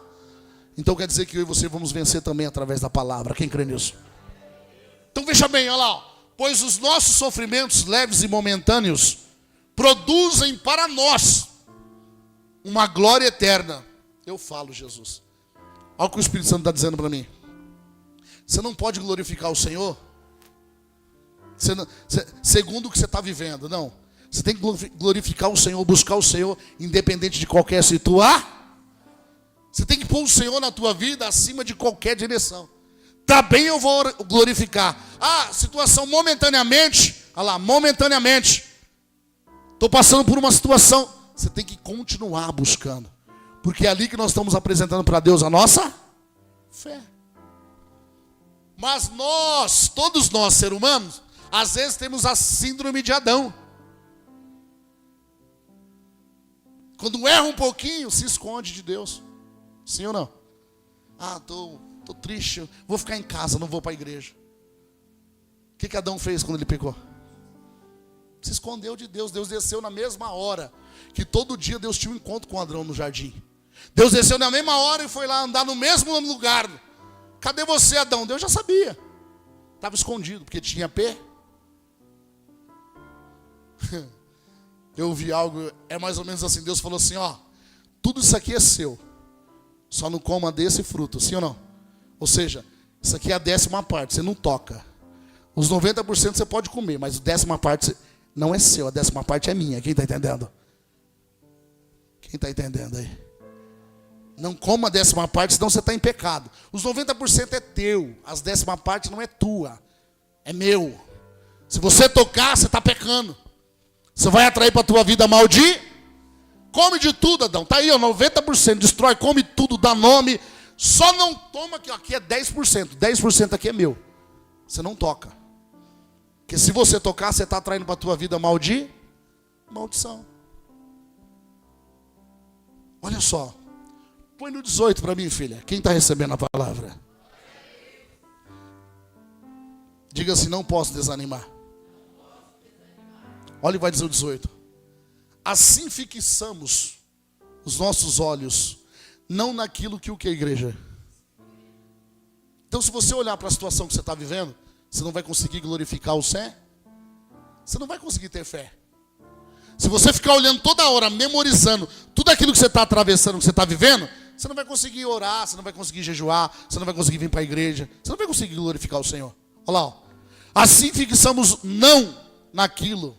Então quer dizer que eu e você vamos vencer também através da palavra. Quem crê nisso? Então veja bem, olha lá. Pois os nossos sofrimentos leves e momentâneos produzem para nós uma glória eterna. Eu falo, Jesus. Olha o que o Espírito Santo está dizendo para mim. Você não pode glorificar o Senhor segundo o que você está vivendo, não. Você tem que glorificar o Senhor, buscar o Senhor, independente de qualquer situação. Você tem que pôr o Senhor na tua vida acima de qualquer direção. Tá bem, eu vou glorificar. Situação momentaneamente, olha lá, momentaneamente. Estou passando por uma situação. Você tem que continuar buscando. Porque é ali que nós estamos apresentando para Deus a nossa fé. Mas nós, todos nós, seres humanos, às vezes temos a síndrome de Adão. Quando erra um pouquinho, se esconde de Deus. Sim ou não? Tô triste, vou ficar em casa, não vou para a igreja. O que Adão fez quando ele pecou? Se escondeu de Deus. Deus desceu na mesma hora que todo dia Deus tinha um encontro com Adão no jardim. Deus desceu na mesma hora e foi lá andar no mesmo lugar. Cadê você, Adão? Deus já sabia. Estava escondido, porque tinha pé. Eu ouvi algo, é mais ou menos assim. Deus falou assim, tudo isso aqui é seu. Só não coma desse fruto, sim ou não? Ou seja, isso aqui é a 10ª parte, você não toca. Os 90% você pode comer, mas a 10ª parte não é seu, a 10ª parte é minha. Quem está entendendo? Quem está entendendo aí? Não coma a 10ª parte, senão você está em pecado. Os 90% é teu, as 10ª parte não é tua, é meu. Se você tocar, você está pecando. Você vai atrair para a tua vida come de tudo, Adão. Está aí, 90%. Destrói, come tudo, dá nome. Só não toma, que aqui é 10%. 10% aqui é meu. Você não toca. Porque se você tocar, você está atraindo para a tua vida maldição. Olha só. Põe no 18 para mim, filha. Quem está recebendo a palavra? Diga assim, não posso desanimar. Olha e vai dizer o 18. Assim fixamos os nossos olhos, não naquilo que o que a igreja. Então se você olhar para a situação que você está vivendo, você não vai conseguir glorificar o Senhor. Você não vai conseguir ter fé. Se você ficar olhando toda hora, memorizando tudo aquilo que você está atravessando, que você está vivendo, você não vai conseguir orar, você não vai conseguir jejuar, você não vai conseguir vir para a igreja, você não vai conseguir glorificar o Senhor. Olha lá. Assim fixamos não naquilo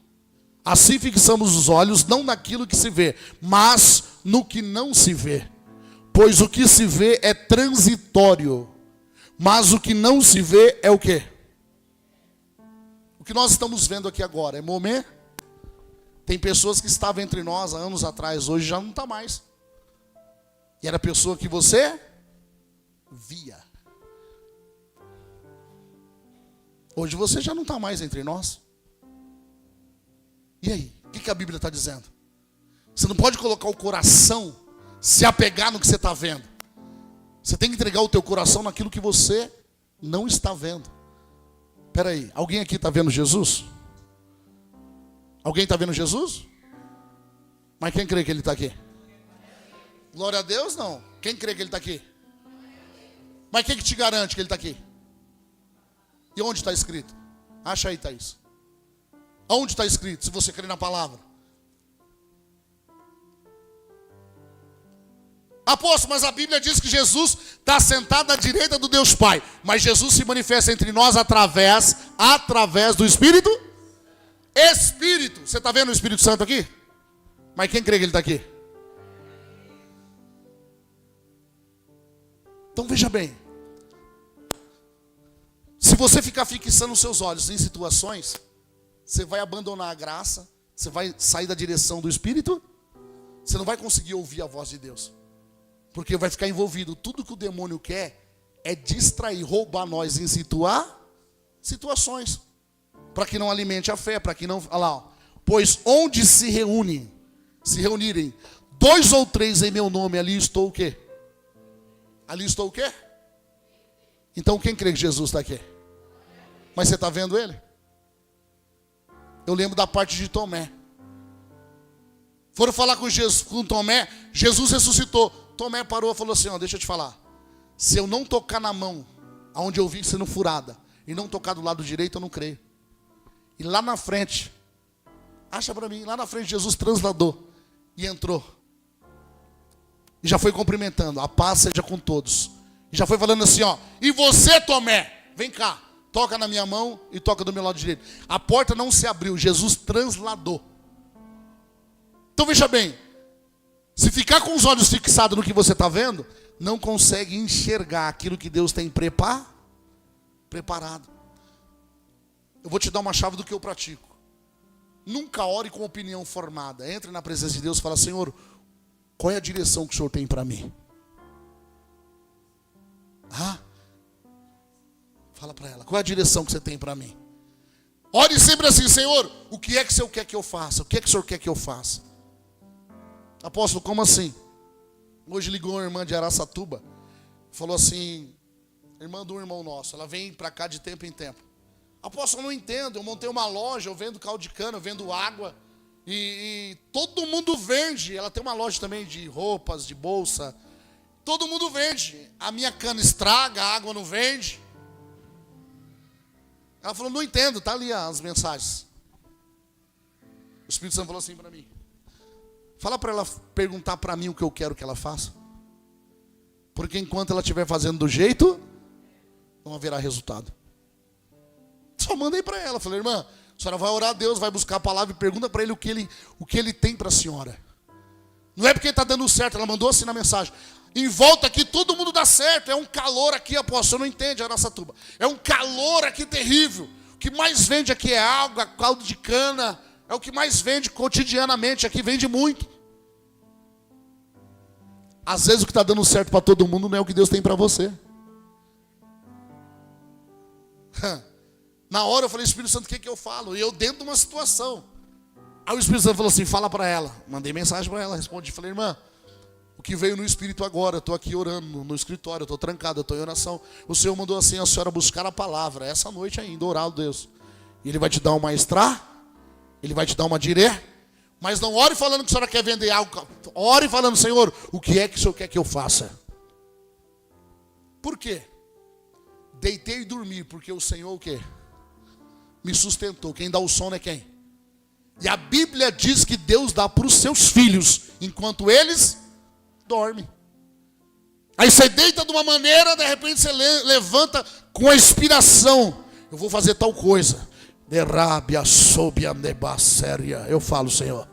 Assim fixamos os olhos não naquilo que se vê, mas no que não se vê. Pois o que se vê é transitório, mas o que não se vê é o quê? O que nós estamos vendo aqui agora é momento. Tem pessoas que estavam entre nós há anos atrás, hoje já não está mais. E era a pessoa que você via. Hoje você já não está mais entre nós. E aí? O que a Bíblia está dizendo? Você não pode colocar o coração, se apegar no que você está vendo. Você tem que entregar o teu coração naquilo que você não está vendo. Espera aí, alguém aqui está vendo Jesus? Alguém está vendo Jesus? Mas quem crê que Ele está aqui? Glória a Deus, não. Quem crê que Ele está aqui? Mas quem que te garante que Ele está aqui? E onde está escrito? Acha aí, Thaís. Aonde está escrito, se você crê na palavra? Apóstolo, mas a Bíblia diz que Jesus está sentado à direita do Deus Pai. Mas Jesus se manifesta entre nós através do Espírito. Espírito. Você está vendo o Espírito Santo aqui? Mas quem crê que Ele está aqui? Então veja bem. Se você ficar fixando os seus olhos em situações, você vai abandonar a graça, você vai sair da direção do Espírito, você não vai conseguir ouvir a voz de Deus. Porque vai ficar envolvido. Tudo que o demônio quer é distrair, roubar nós em situações. Para que não alimente a fé, para que não... Olha lá, ó. Pois onde se reunirem 2 ou 3 em meu nome, ali estou o quê? Ali estou o quê? Então quem crê que Jesus está aqui? Mas você está vendo Ele? Eu lembro da parte de Tomé. Foram falar com Tomé, Jesus ressuscitou. Tomé parou e falou assim, ó, deixa eu te falar. Se eu não tocar na mão, aonde eu vi sendo furada, e não tocar do lado direito, eu não creio. E lá na frente, acha para mim, lá na frente Jesus transladou e entrou. E já foi cumprimentando, a paz seja com todos. E já foi falando assim, ó, e você, Tomé, vem cá, toca na minha mão e toca do meu lado direito. A porta não se abriu, Jesus transladou. Então veja bem, se ficar com os olhos fixados no que você está vendo, não consegue enxergar aquilo que Deus tem preparado. Eu vou te dar uma chave do que eu pratico. Nunca ore com opinião formada. Entre na presença de Deus e fala, Senhor, qual é a direção que o Senhor tem para mim? Fala para ela, qual é a direção que você tem para mim? Ore sempre assim, Senhor, o que é que o Senhor quer que eu faça? O que é que o Senhor quer que eu faça? Apóstolo, como assim? Hoje ligou uma irmã de Araçatuba, falou assim, irmã do irmão nosso, ela vem para cá de tempo em tempo. Apóstolo, eu não entendo, eu montei uma loja, eu vendo caldo de cana, eu vendo água, e todo mundo vende. Ela tem uma loja também de roupas, de bolsa, todo mundo vende. A minha cana estraga, a água não vende. Ela falou, não entendo, tá ali as mensagens. O Espírito Santo falou assim para mim, fala para ela perguntar para mim o que eu quero que ela faça. Porque enquanto ela estiver fazendo do jeito, não haverá resultado. Só mandei para ela, falei, irmã, a senhora vai orar a Deus, vai buscar a palavra e pergunta para ele o que ele tem para a senhora. Não é porque está dando certo, ela mandou assim na mensagem. Em volta aqui todo mundo dá certo, é um calor aqui, apóstolo, não entende, Araçatuba. É um calor aqui terrível. O que mais vende aqui é água, caldo de cana, é o que mais vende cotidianamente, aqui vende muito. Às vezes o que está dando certo para todo mundo não é o que Deus tem para você. Na hora eu falei, Espírito Santo, o que eu falo? E eu dentro de uma situação. Aí o Espírito Santo falou assim, fala para ela. Mandei mensagem para ela, respondi. Falei, irmã, o que veio no Espírito agora, eu estou aqui orando no escritório, eu estou trancado, eu estou em oração. O Senhor mandou assim, a senhora buscar a palavra, essa noite ainda, orar a Deus. E Ele vai te dar uma extra, Ele vai te dar uma diré. Mas não ore falando que a senhora quer vender algo. Ore falando, Senhor, o que é que o Senhor quer que eu faça? Por quê? Deitei e dormi, porque o Senhor o quê? Me sustentou. Quem dá o sono é quem? E a Bíblia diz que Deus dá para os seus filhos, enquanto eles dormem. Aí você deita de uma maneira, de repente você levanta com a inspiração. Eu vou fazer tal coisa. Errábia, sobia, nebaséria. Eu falo, Senhor.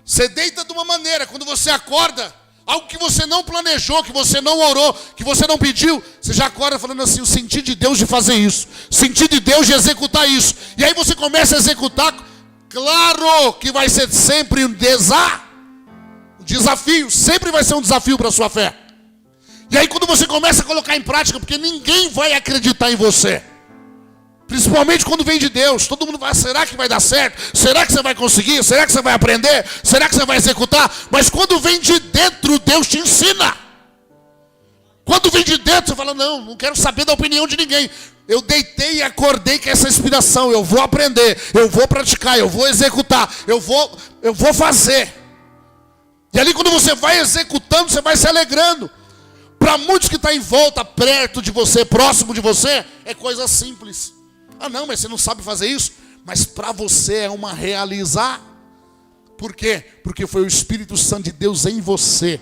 Você deita de uma maneira, quando você acorda, algo que você não planejou, que você não orou, que você não pediu, você já acorda falando assim, o sentido de Deus de fazer isso, o sentido de Deus de executar isso. E aí você começa a executar, claro que vai ser sempre um desafio, sempre vai ser um desafio para a sua fé. E aí quando você começa a colocar em prática, porque ninguém vai acreditar em você, principalmente quando vem de Deus, todo mundo vai, será que vai dar certo? Será que você vai conseguir? Será que você vai aprender? Será que você vai executar? Mas quando vem de dentro, Deus te ensina. Quando vem de dentro, você fala, não quero saber da opinião de ninguém. Eu deitei e acordei com essa inspiração, eu vou aprender, eu vou praticar, eu vou executar, eu vou fazer. E ali quando você vai executando, você vai se alegrando. Para muitos que estão em volta, perto de você, próximo de você, é coisa simples. Ah não, mas você não sabe fazer isso? Mas para você é uma realizar. Por quê? Porque foi o Espírito Santo de Deus em você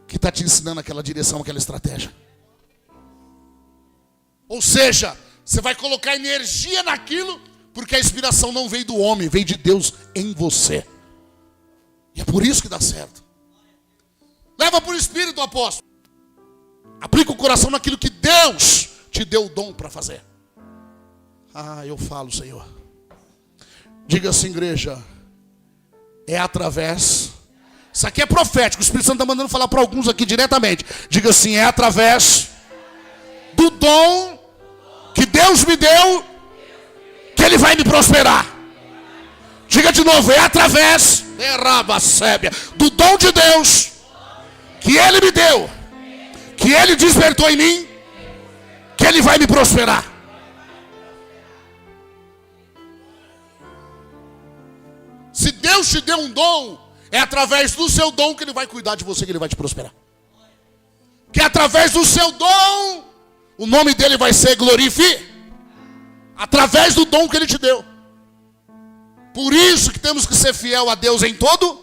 que está te ensinando aquela direção, aquela estratégia. Ou seja, você vai colocar energia naquilo, porque a inspiração não veio do homem, veio de Deus em você. E é por isso que dá certo. Leva por Espírito, apóstolo. Aplica o coração naquilo que Deus te deu o dom para fazer. Ah, eu falo, Senhor. Diga assim, igreja. É através. Isso aqui é profético. O Espírito Santo está mandando falar para alguns aqui diretamente. Diga assim, é através do dom que Deus me deu que Ele vai me prosperar. Diga de novo, é através do dom de Deus que Ele me deu, que Ele despertou em mim, que Ele vai me prosperar. Se Deus te deu um dom, é através do seu dom que Ele vai cuidar de você, que Ele vai te prosperar. Que através do seu dom, o nome dEle vai ser glorificado. Através do dom que Ele te deu. Por isso que temos que ser fiel a Deus em todo.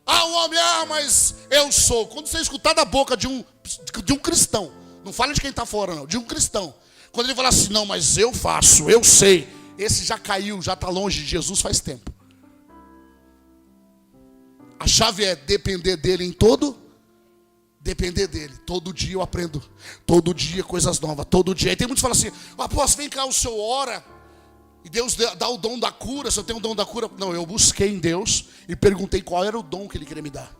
O homem, mas eu sou. Quando você escutar da boca de um cristão, não fala de quem está fora não, de um cristão. Quando ele fala assim, não, mas eu faço, eu sei. Esse já caiu, já está longe de Jesus faz tempo. A chave é depender dele em todo. Depender dele. Todo dia eu aprendo. Todo dia coisas novas. Todo dia. Aí tem muitos que falam assim, apóstolo, vem cá, o senhor ora. E Deus dá o dom da cura. Se eu tenho o dom da cura. Não, eu busquei em Deus e perguntei qual era o dom que Ele queria me dar.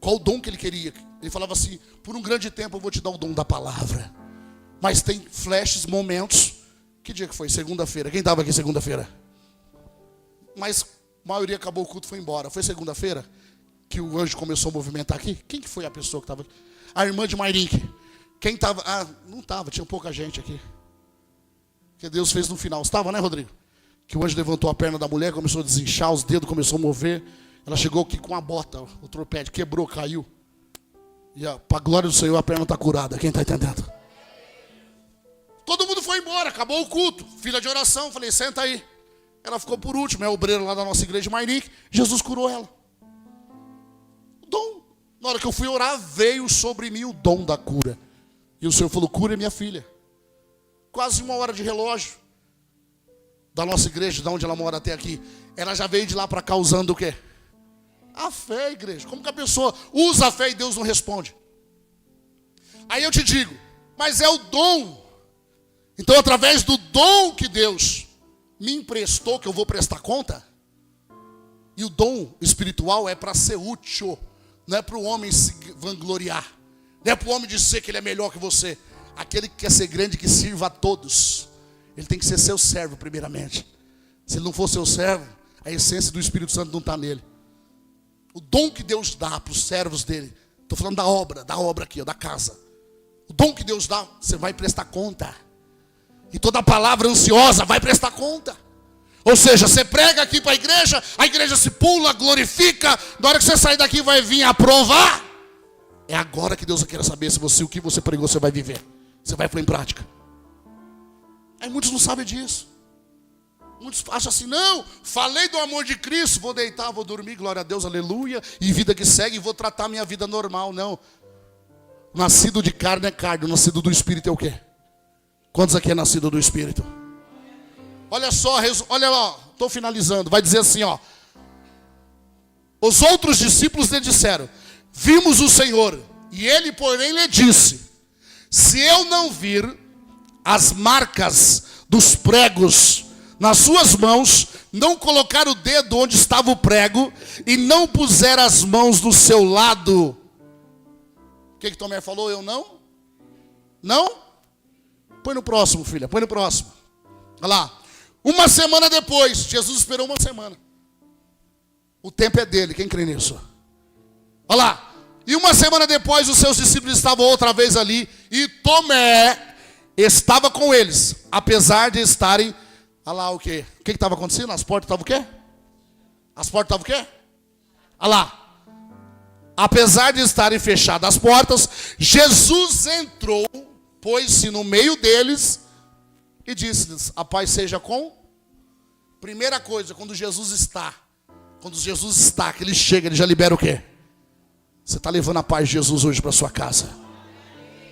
Qual o dom que Ele queria. Ele falava assim, por um grande tempo eu vou te dar o dom da palavra. Mas tem flashes, momentos. Que dia que foi? Segunda-feira. Quem estava aqui segunda-feira? Mas a maioria acabou o culto e foi embora. Foi segunda-feira que o anjo começou a movimentar aqui? Quem que foi a pessoa que estava aqui? A irmã de Mairink. Quem estava? Não estava, tinha pouca gente aqui. Que Deus fez no final. Estava, né, Rodrigo? Que o anjo levantou a perna da mulher, começou a desinchar, os dedos começou a mover. Ela chegou aqui com a bota, o tropete, quebrou, caiu. E para a glória do Senhor, a perna está curada. Quem está entendendo? Todo mundo foi embora, acabou o culto. Fila de oração, falei, senta aí. Ela ficou por último, é obreira lá da nossa igreja de Mairink. Jesus curou ela. O dom. Na hora que eu fui orar, veio sobre mim o dom da cura. E o Senhor falou, cura minha filha. Quase 1 hora de relógio. Da nossa igreja, de onde ela mora até aqui. Ela já veio de lá para cá usando o quê? A fé, igreja. Como que a pessoa usa a fé e Deus não responde? Aí eu te digo, mas é o dom. Então através do dom que Deus me emprestou, que eu vou prestar conta. E o dom espiritual é para ser útil. Não é para o homem se vangloriar. Não é para o homem dizer que ele é melhor que você. Aquele que quer ser grande, que sirva a todos. Ele tem que ser seu servo primeiramente. Se ele não for seu servo, a essência do Espírito Santo não está nele. O dom que Deus dá para os servos dele. Estou falando da obra aqui, da casa. O dom que Deus dá, você vai prestar conta. E toda palavra ansiosa vai prestar conta. Ou seja, você prega aqui para a igreja se pula, glorifica. Na hora que você sair daqui vai vir aprovar. É agora que Deus quer saber se o que você pregou você vai viver. Você vai pôr em prática. Aí muitos não sabem disso. Muitos acham assim, não, falei do amor de Cristo, vou deitar, vou dormir, glória a Deus, aleluia. E vida que segue, vou tratar minha vida normal. Não. Nascido de carne é carne, nascido do Espírito é o quê? Quantos aqui é nascido do Espírito? Olha só, olha lá, estou finalizando. Vai dizer assim, ó. Os outros discípulos lhe disseram: vimos o Senhor. E ele, porém, lhe disse: se eu não vir as marcas dos pregos nas suas mãos, não colocar o dedo onde estava o prego, e não puser as mãos do seu lado. O que Tomé falou? Eu não? Não? Põe no próximo, filha, põe no próximo. Olha lá. Uma semana depois, Jesus esperou uma semana. O tempo é dele, quem crê nisso? Olha lá. E uma semana depois, os seus discípulos estavam outra vez ali, e Tomé estava com eles, apesar de estarem... Olha lá o quê? O que estava acontecendo? As portas estavam o quê? As portas estavam o quê? Olha lá. Apesar de estarem fechadas as portas, Jesus entrou, pôs-se no meio deles e disse-lhes: a paz seja com... Primeira coisa, quando Jesus está, que ele chega, ele já libera o quê? Você está levando a paz de Jesus hoje para sua casa.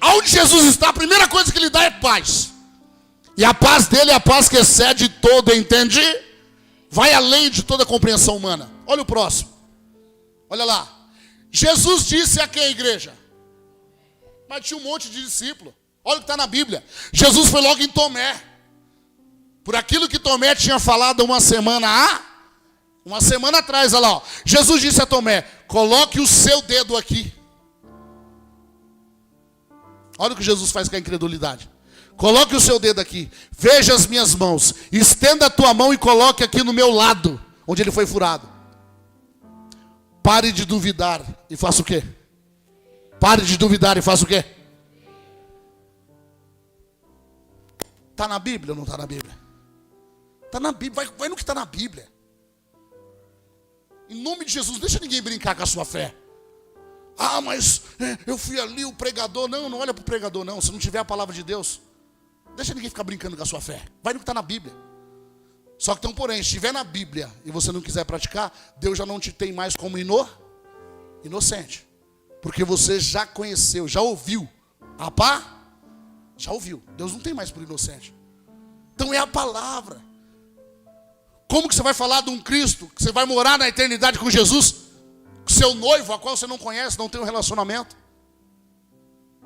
Aonde Jesus está, a primeira coisa que ele dá é paz. E a paz dele é a paz que excede todo, entende? Vai além de toda a compreensão humana. Olha o próximo. Olha lá. Jesus disse a quem, igreja? Mas tinha um monte de discípulo. Olha o que está na Bíblia. Jesus foi logo em Tomé. Por aquilo que Tomé tinha falado uma semana atrás, olha lá. Ó. Jesus disse a Tomé: coloque o seu dedo aqui. Olha o que Jesus faz com a incredulidade. Coloque o seu dedo aqui. Veja as minhas mãos. Estenda a tua mão e coloque aqui no meu lado, onde ele foi furado. Pare de duvidar e faça o quê? Pare de duvidar e faça o quê? Está na Bíblia ou não está na Bíblia? Está na Bíblia. Vai no que está na Bíblia. Em nome de Jesus, deixa ninguém brincar com a sua fé. Ah, mas eu fui ali, o pregador. Não olha para o pregador não. Se não tiver a palavra de Deus, deixa ninguém ficar brincando com a sua fé. Vai no que está na Bíblia. Só que tem um porém, se estiver na Bíblia e você não quiser praticar, Deus já não te tem mais como inocente. Porque você já conheceu, já ouviu. Já ouviu. Deus não tem mais por inocente. Então é a palavra. Como que você vai falar de um Cristo, que você vai morar na eternidade com Jesus, seu noivo, a qual você não conhece, não tem um relacionamento?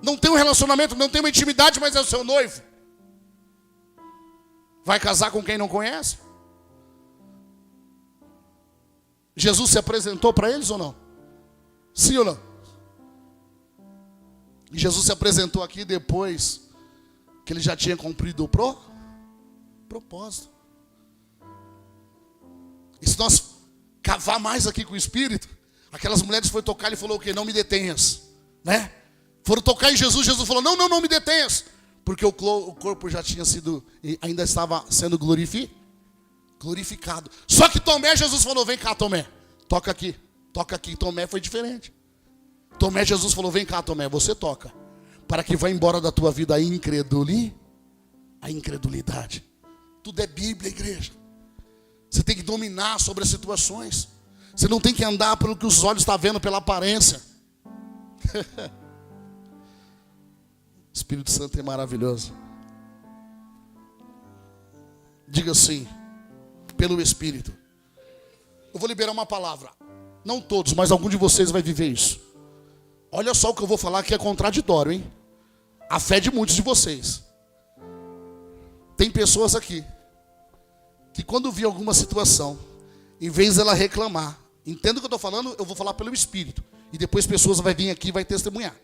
Não tem um relacionamento, não tem uma intimidade, mas é o seu noivo. Vai casar com quem não conhece? Jesus se apresentou para eles ou não? Sim ou não? E Jesus se apresentou aqui depois que ele já tinha cumprido o propósito. E se nós cavar mais aqui com o Espírito, aquelas mulheres foram tocar, ele falou o quê? Não me detenhas, né? Foram tocar em Jesus, Jesus falou: não me detenhas. Porque o corpo já tinha sido, ainda estava sendo glorificado. Só que Tomé, Jesus falou: vem cá, Tomé, toca aqui. Tomé foi diferente. Tomé, Jesus falou: vem cá, Tomé, você toca, para que vá embora da tua vida a incredulidade. Tudo é Bíblia, igreja. Você tem que dominar sobre as situações. Você não tem que andar pelo que os olhos estão vendo, pela aparência. Espírito Santo é maravilhoso. Diga assim: pelo Espírito. Eu vou liberar uma palavra. Não todos, mas algum de vocês vai viver isso. Olha só o que eu vou falar que é contraditório, hein? A fé de muitos de vocês. Tem pessoas aqui que quando vir alguma situação, em vez dela reclamar, entenda o que eu estou falando, eu vou falar pelo Espírito. E depois pessoas vão vir aqui e vai testemunhar.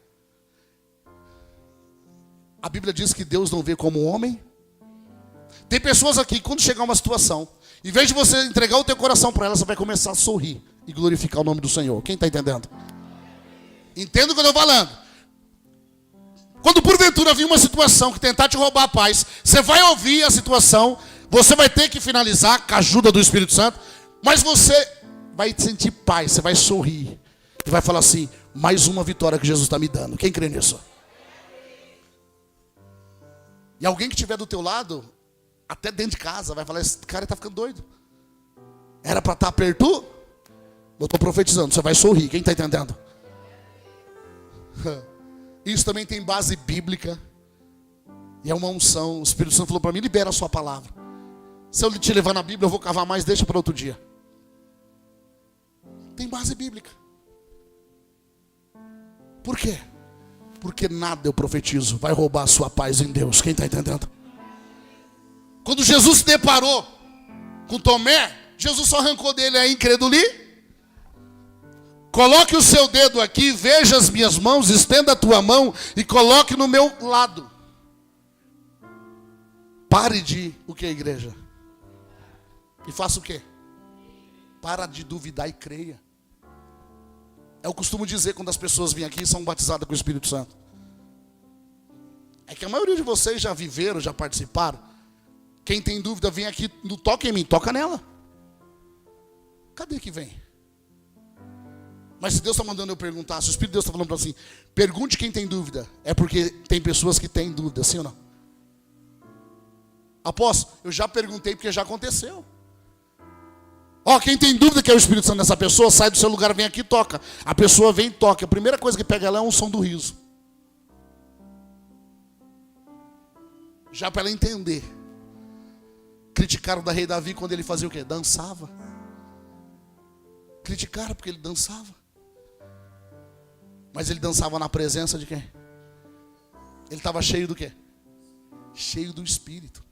A Bíblia diz que Deus não vê como homem. Tem pessoas aqui que quando chegar uma situação, em vez de você entregar o teu coração para ela, você vai começar a sorrir e glorificar o nome do Senhor. Quem está entendendo? Entenda o que eu estou falando. Quando porventura vir uma situação que tentar te roubar a paz, você vai ouvir a situação, você vai ter que finalizar com a ajuda do Espírito Santo, mas você vai sentir paz, você vai sorrir e vai falar assim: mais uma vitória que Jesus está me dando. Quem crê nisso? E alguém que estiver do teu lado, até dentro de casa, vai falar: esse cara está ficando doido. Era para estar perto? Eu estou profetizando, você vai sorrir. Quem está entendendo? Isso também tem base bíblica. E é uma unção. O Espírito Santo falou para mim: libera a sua palavra. Se eu te levar na Bíblia, eu vou cavar mais, deixa para outro dia. Tem base bíblica. Por quê? Porque nada, eu profetizo, vai roubar a sua paz em Deus. Quem está entendendo? Quando Jesus se deparou com Tomé, Jesus só arrancou dele a incredulidade. Coloque o seu dedo aqui, veja as minhas mãos, estenda a tua mão e coloque no meu lado. Pare de o que, igreja? E faça o quê? Para de duvidar e creia. Eu costumo dizer quando as pessoas vêm aqui e são batizadas com o Espírito Santo. É que a maioria de vocês já viveram, já participaram. Quem tem dúvida vem aqui, não toca em mim, toca nela. Cadê que vem? Mas se Deus está mandando eu perguntar, se o Espírito de Deus está falando para assim, pergunte quem tem dúvida. É porque tem pessoas que têm dúvida, sim ou não? Apóstolo, eu já perguntei porque já aconteceu. Ó, quem tem dúvida que é o Espírito Santo dessa pessoa, sai do seu lugar, vem aqui e toca. A pessoa vem e toca. A primeira coisa que pega ela é um som do riso. Já para ela entender. Criticaram da rei Davi quando ele fazia o quê? Dançava. Criticaram porque ele dançava. Mas ele dançava na presença de quem? Ele estava cheio do quê? Cheio do Espírito.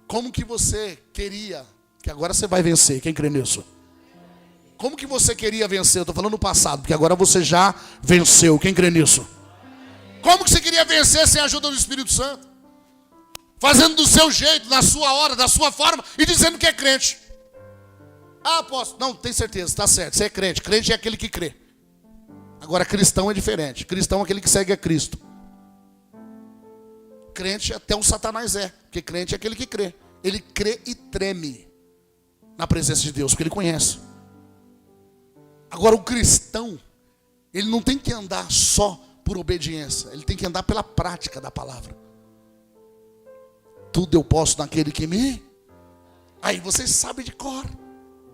Como que você queria, que agora você vai vencer, quem crê nisso? Como que você queria vencer? Eu estou falando no passado, porque agora você já venceu, quem crê nisso? Como que você queria vencer sem a ajuda do Espírito Santo? Fazendo do seu jeito, na sua hora, da sua forma, e dizendo que é crente. Ah, apóstolo, não, tem certeza, está certo, você é crente. Crente é aquele que crê. Agora, cristão é diferente. Cristão é aquele que segue a Cristo. Crente até o Satanás é. Porque crente é aquele que crê. Ele crê e treme na presença de Deus, porque ele conhece. Agora, o cristão, ele não tem que andar só por obediência. Ele tem que andar pela prática da palavra. Tudo eu posso naquele que me... Aí vocês sabem de cor.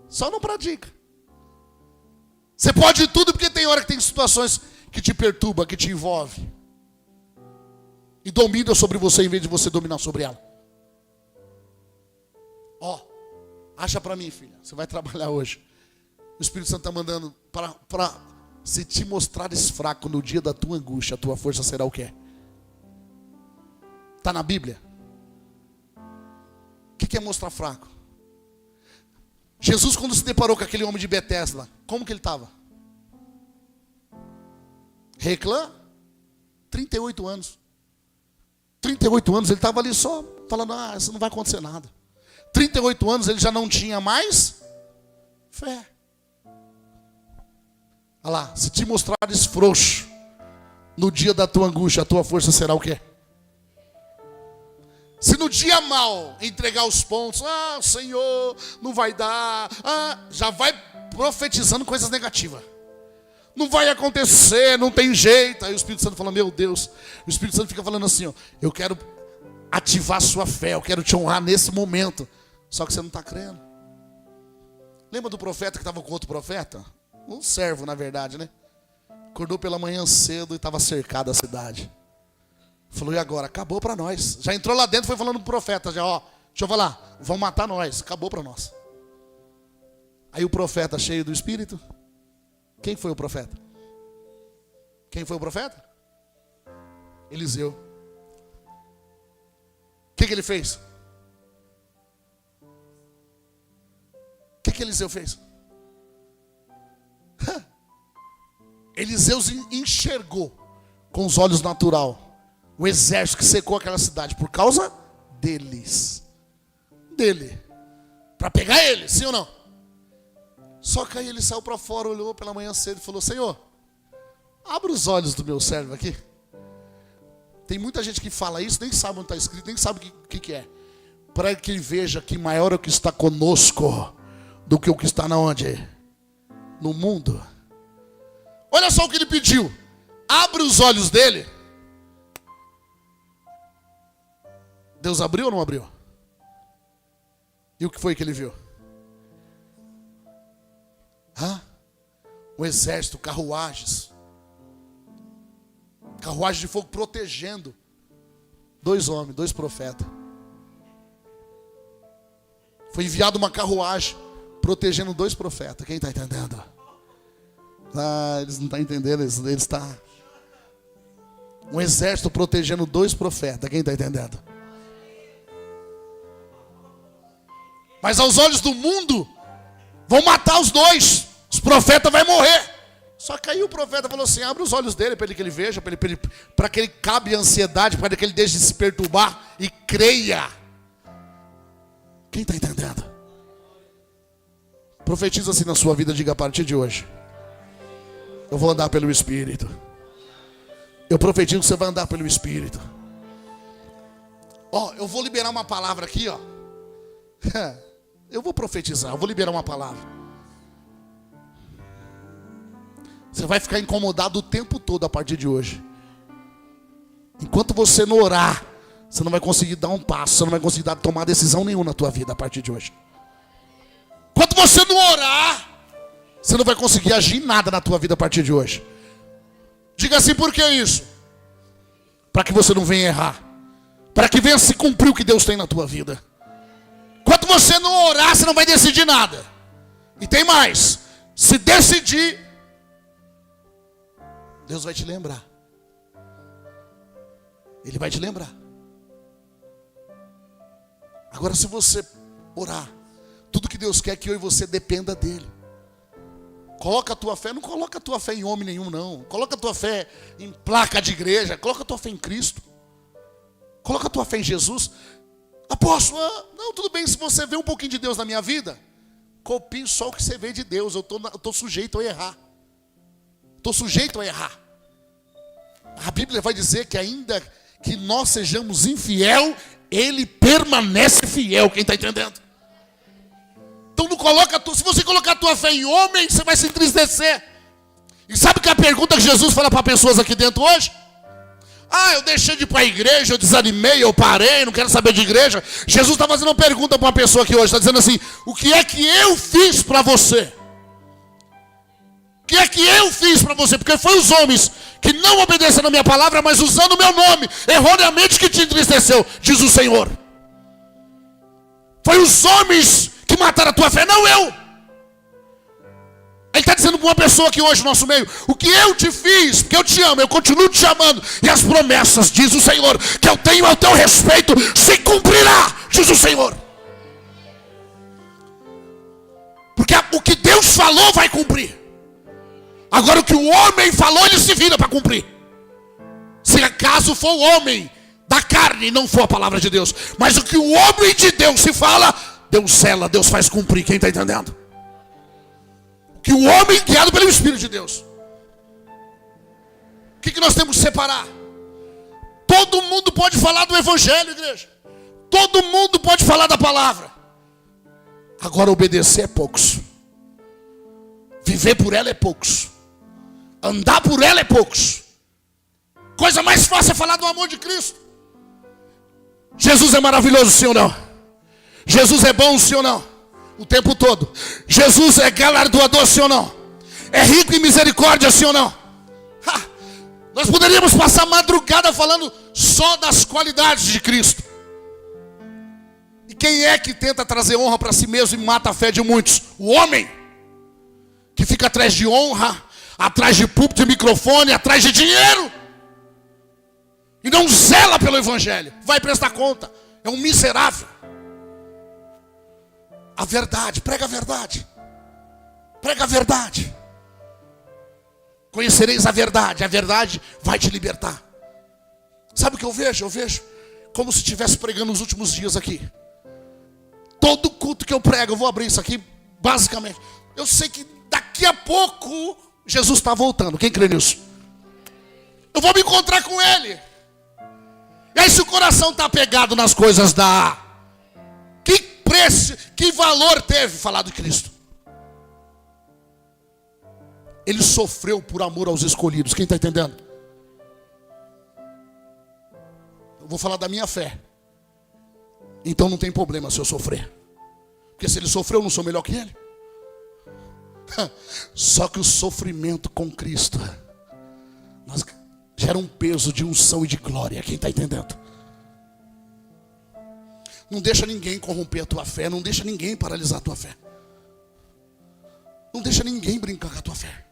Só não pratica. Você pode tudo porque tem hora que tem situações que te perturbam, que te envolvem. E domina sobre você em vez de você dominar sobre ela. Ó, acha para mim, filha. Você vai trabalhar hoje. O Espírito Santo está mandando para se te mostrares fraco no dia da tua angústia, a tua força será o quê? Está na Bíblia? O que é mostrar fraco? Jesus, quando se deparou com aquele homem de Betesda, como que ele estava? Reclã? 38 anos. 38 anos ele estava ali só falando, isso não vai acontecer nada. 38 anos ele já não tinha mais fé. Olha lá, se te mostrares frouxo no dia da tua angústia, a tua força será o quê? Se no dia mal entregar os pontos, Senhor, não vai dar, já vai profetizando coisas negativas. Não vai acontecer, não tem jeito. Aí o Espírito Santo fala, meu Deus. O Espírito Santo fica falando assim, eu quero ativar a sua fé, eu quero te honrar nesse momento. Só que você não está crendo. Lembra do profeta que estava com outro profeta? Um servo, na verdade, né? Acordou pela manhã cedo e estava cercado a cidade. Falou, e agora? Acabou para nós. Já entrou lá dentro, foi falando pro profeta, já, deixa eu falar, vão matar nós, acabou para nós. Aí o profeta cheio do Espírito, quem foi o profeta? Quem foi o profeta? Eliseu. O que ele fez? O que Eliseu fez? Eliseu enxergou com os olhos naturais o exército que secou aquela cidade por causa deles. Dele. Para pegar ele, sim ou não? Só que aí ele saiu para fora, olhou pela manhã cedo e falou, Senhor, abre os olhos do meu servo aqui. Tem muita gente que fala isso, nem sabe onde está escrito, nem sabe o que é. Para que ele veja que maior é o que está conosco do que o que está na onde? No mundo. Olha só o que ele pediu. Abre os olhos dele. Deus abriu ou não abriu? E o que foi que ele viu? Um exército, carruagens. Carruagem de fogo protegendo 2 homens, 2 profetas. Foi enviado uma carruagem protegendo 2 profetas. Quem está entendendo? Eles não estão entendendo, eles estão... Um exército protegendo 2 profetas. Quem está entendendo? Mas aos olhos do mundo, vão matar os 2. Os profetas vão morrer. Só que aí o profeta falou assim: abre os olhos dele para que ele veja, para que ele cabe a ansiedade, para que ele deixe de se perturbar e creia. Quem está entendendo? Profetiza assim na sua vida, diga: a partir de hoje eu vou andar pelo Espírito. Eu profetizo que você vai andar pelo Espírito. Ó, eu vou liberar uma palavra aqui, ó. Eu vou profetizar, eu vou liberar uma palavra. Você vai ficar incomodado o tempo todo a partir de hoje. Enquanto você não orar, você não vai conseguir dar um passo, você não vai conseguir tomar decisão nenhuma na tua vida a partir de hoje. Enquanto você não orar, você não vai conseguir agir em nada na tua vida a partir de hoje. Diga assim: por que isso? Para que você não venha errar, para que venha se cumprir o que Deus tem na tua vida. Enquanto você não orar, você não vai decidir nada. E tem mais: se decidir, Deus vai te lembrar. Ele vai te lembrar. Agora, se você orar, tudo que Deus quer é que eu e você dependa dele. Coloca a tua fé, não coloca a tua fé em homem nenhum, não. Coloca a tua fé em placa de igreja. Coloca a tua fé em Cristo. Coloca a tua fé em Jesus. Apóstolo, não, tudo bem, se você vê um pouquinho de Deus na minha vida, copie só o que você vê de Deus. Eu estou sujeito a errar. Estou sujeito a errar. A Bíblia vai dizer que ainda que nós sejamos infiel, Ele permanece fiel. Quem está entendendo? Então não coloca se você colocar a tua fé em homem, você vai se entristecer. E sabe que a pergunta que Jesus fala para pessoas aqui dentro hoje? Eu deixei de ir para a igreja, eu desanimei, eu parei, não quero saber de igreja. Jesus está fazendo uma pergunta para uma pessoa aqui hoje, está dizendo assim: o que é que eu fiz para você? O que é que eu fiz para você? Porque foi os homens que não obedeceram a minha palavra, mas usando o meu nome, erroneamente, que te entristeceu, diz o Senhor. Foi os homens que mataram a tua fé, não eu. Ele está dizendo para uma pessoa aqui hoje no nosso meio: o que eu te fiz, porque eu te amo, eu continuo te amando, e as promessas, diz o Senhor, que eu tenho ao teu respeito, se cumprirá, diz o Senhor. Porque o que Deus falou vai cumprir. Agora o que o homem falou, ele se vira para cumprir. Se acaso for o homem da carne e não for a palavra de Deus. Mas o que o homem de Deus se fala, Deus sela, Deus faz cumprir. Quem está entendendo? O que o homem guiado pelo Espírito de Deus. O que nós temos que separar? Todo mundo pode falar do Evangelho, igreja. Todo mundo pode falar da palavra. Agora obedecer é poucos. Viver por ela é poucos. Andar por ela é poucos. Coisa mais fácil é falar do amor de Cristo. Jesus é maravilhoso, sim ou não? Jesus é bom, sim ou não? O tempo todo. Jesus é galardoador, sim ou não? É rico em misericórdia, sim ou não? Nós poderíamos passar a madrugada falando só das qualidades de Cristo. E quem é que tenta trazer honra para si mesmo e mata a fé de muitos? O homem, que fica atrás de honra, atrás de púlpito e microfone, atrás de dinheiro, e não zela pelo Evangelho. Vai prestar conta. É um miserável. A verdade, prega a verdade. Prega a verdade. Conhecereis a verdade vai te libertar. Sabe o que eu vejo? Eu vejo como se estivesse pregando nos últimos dias aqui. Todo culto que eu prego, eu vou abrir isso aqui, basicamente. Eu sei que daqui a pouco Jesus está voltando. Quem crê nisso? Eu vou me encontrar com Ele. E aí, se o coração está pegado nas coisas que preço, que valor teve falar de Cristo? Ele sofreu por amor aos escolhidos. Quem está entendendo? Eu vou falar da minha fé. Então não tem problema se eu sofrer. Porque se ele sofreu, eu não sou melhor que ele. Só que o sofrimento com Cristo gera um peso de unção e de glória. Quem está entendendo? Não deixa ninguém corromper a tua fé. Não deixa ninguém paralisar a tua fé. Não deixa ninguém brincar com a tua fé.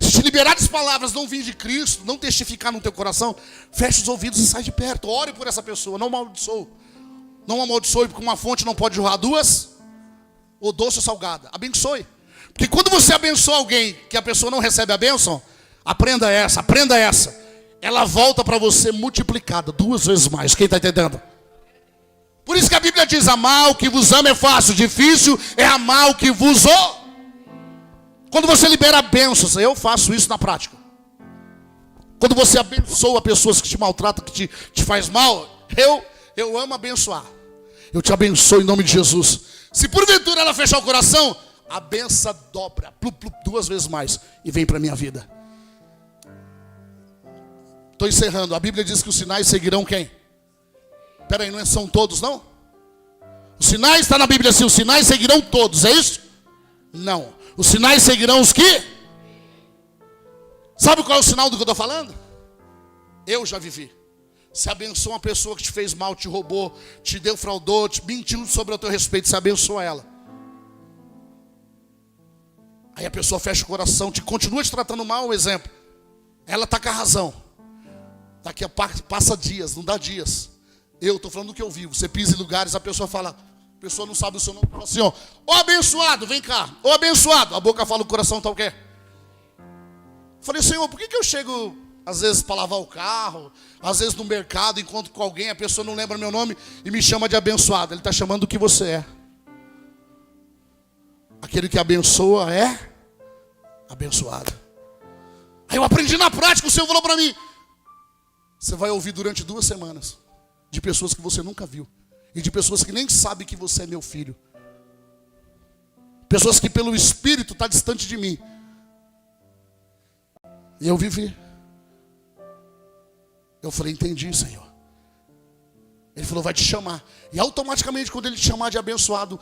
Se te liberares palavras não vir de Cristo, não testificar no teu coração, feche os ouvidos e sai de perto. Ore por essa pessoa, não amaldiçoe. Não amaldiçoe, porque uma fonte não pode jorrar duas, ou doce ou salgada. Abençoe. Porque quando você abençoa alguém, que a pessoa não recebe a bênção, aprenda essa. Ela volta para você multiplicada, 2 vezes mais. Quem está entendendo? Por isso que a Bíblia diz, amar o que vos ama é fácil, difícil é amar o que vos ama. Quando você libera bênçãos, eu faço isso na prática. Quando você abençoa pessoas que te maltratam, que te faz mal, eu amo abençoar. Eu te abençoo em nome de Jesus. Se porventura ela fechar o coração, a benção dobra, 2 vezes mais, e vem para a minha vida. Estou encerrando. A Bíblia diz que os sinais seguirão quem? Peraí, não são todos não? Os sinais, está na Bíblia assim, os sinais seguirão todos, é isso? Não. Os sinais seguirão os que? Sabe qual é o sinal do que eu estou falando? Eu já vivi. Você abençoa uma pessoa que te fez mal, te roubou, te defraudou, te mentiu sobre o teu respeito, você abençoa ela. Aí a pessoa fecha o coração, continua te tratando mal, um exemplo. Ela está com a razão. Daqui a passa dias, não dá dias. Eu estou falando do que eu vivo. Você pisa em lugares, a pessoa fala, a pessoa não sabe o seu nome, fala assim, ó, ô abençoado, vem cá, ô abençoado. A boca fala, o coração está o quê? Falei, Senhor, por que eu chego, às vezes, para lavar o carro, às vezes no mercado, encontro com alguém, a pessoa não lembra meu nome e me chama de abençoado. Ele está chamando o que você é. Aquele que abençoa é abençoado. Aí eu aprendi na prática, o Senhor falou para mim, você vai ouvir durante 2 semanas de pessoas que você nunca viu. E de pessoas que nem sabem que você é meu filho. Pessoas que pelo Espírito estão distante de mim. E eu vivi. Eu falei, entendi, Senhor. Ele falou, vai te chamar. E automaticamente, quando ele te chamar de abençoado,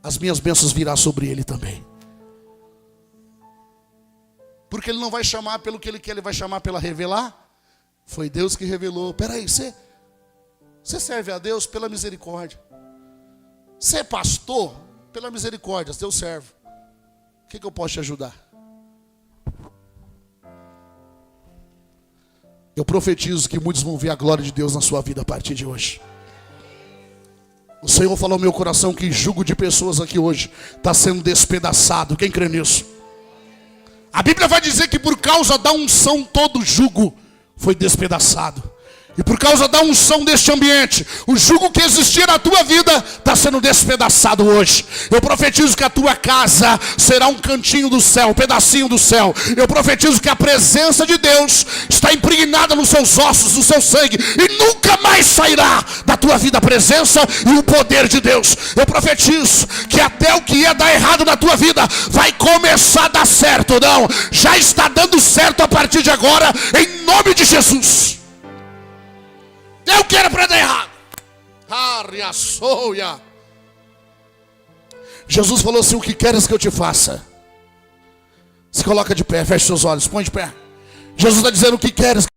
as minhas bênçãos virão sobre ele também. Porque ele não vai chamar pelo que ele quer, ele vai chamar pela revelar. Foi Deus que revelou. Peraí, você serve a Deus pela misericórdia. Você é pastor pela misericórdia, Deus serve. O que eu posso te ajudar? Eu profetizo que muitos vão ver a glória de Deus na sua vida a partir de hoje. O Senhor falou ao meu coração que jugo de pessoas aqui hoje está sendo despedaçado. Quem crê nisso? A Bíblia vai dizer que por causa da unção todo jugo foi despedaçado. E por causa da unção deste ambiente, o jugo que existia na tua vida está sendo despedaçado hoje. Eu profetizo que a tua casa será um cantinho do céu, um pedacinho do céu. Eu profetizo que a presença de Deus está impregnada nos seus ossos, no seu sangue, e nunca mais sairá da tua vida a presença e o poder de Deus. Eu profetizo que até o que ia dar errado na tua vida vai começar a dar certo. Não, já está dando certo a partir de agora, em nome de Jesus. Eu quero para dar errado. Jesus falou assim, o que queres que eu te faça? Se coloca de pé, feche seus olhos, põe de pé. Jesus está dizendo, o que queres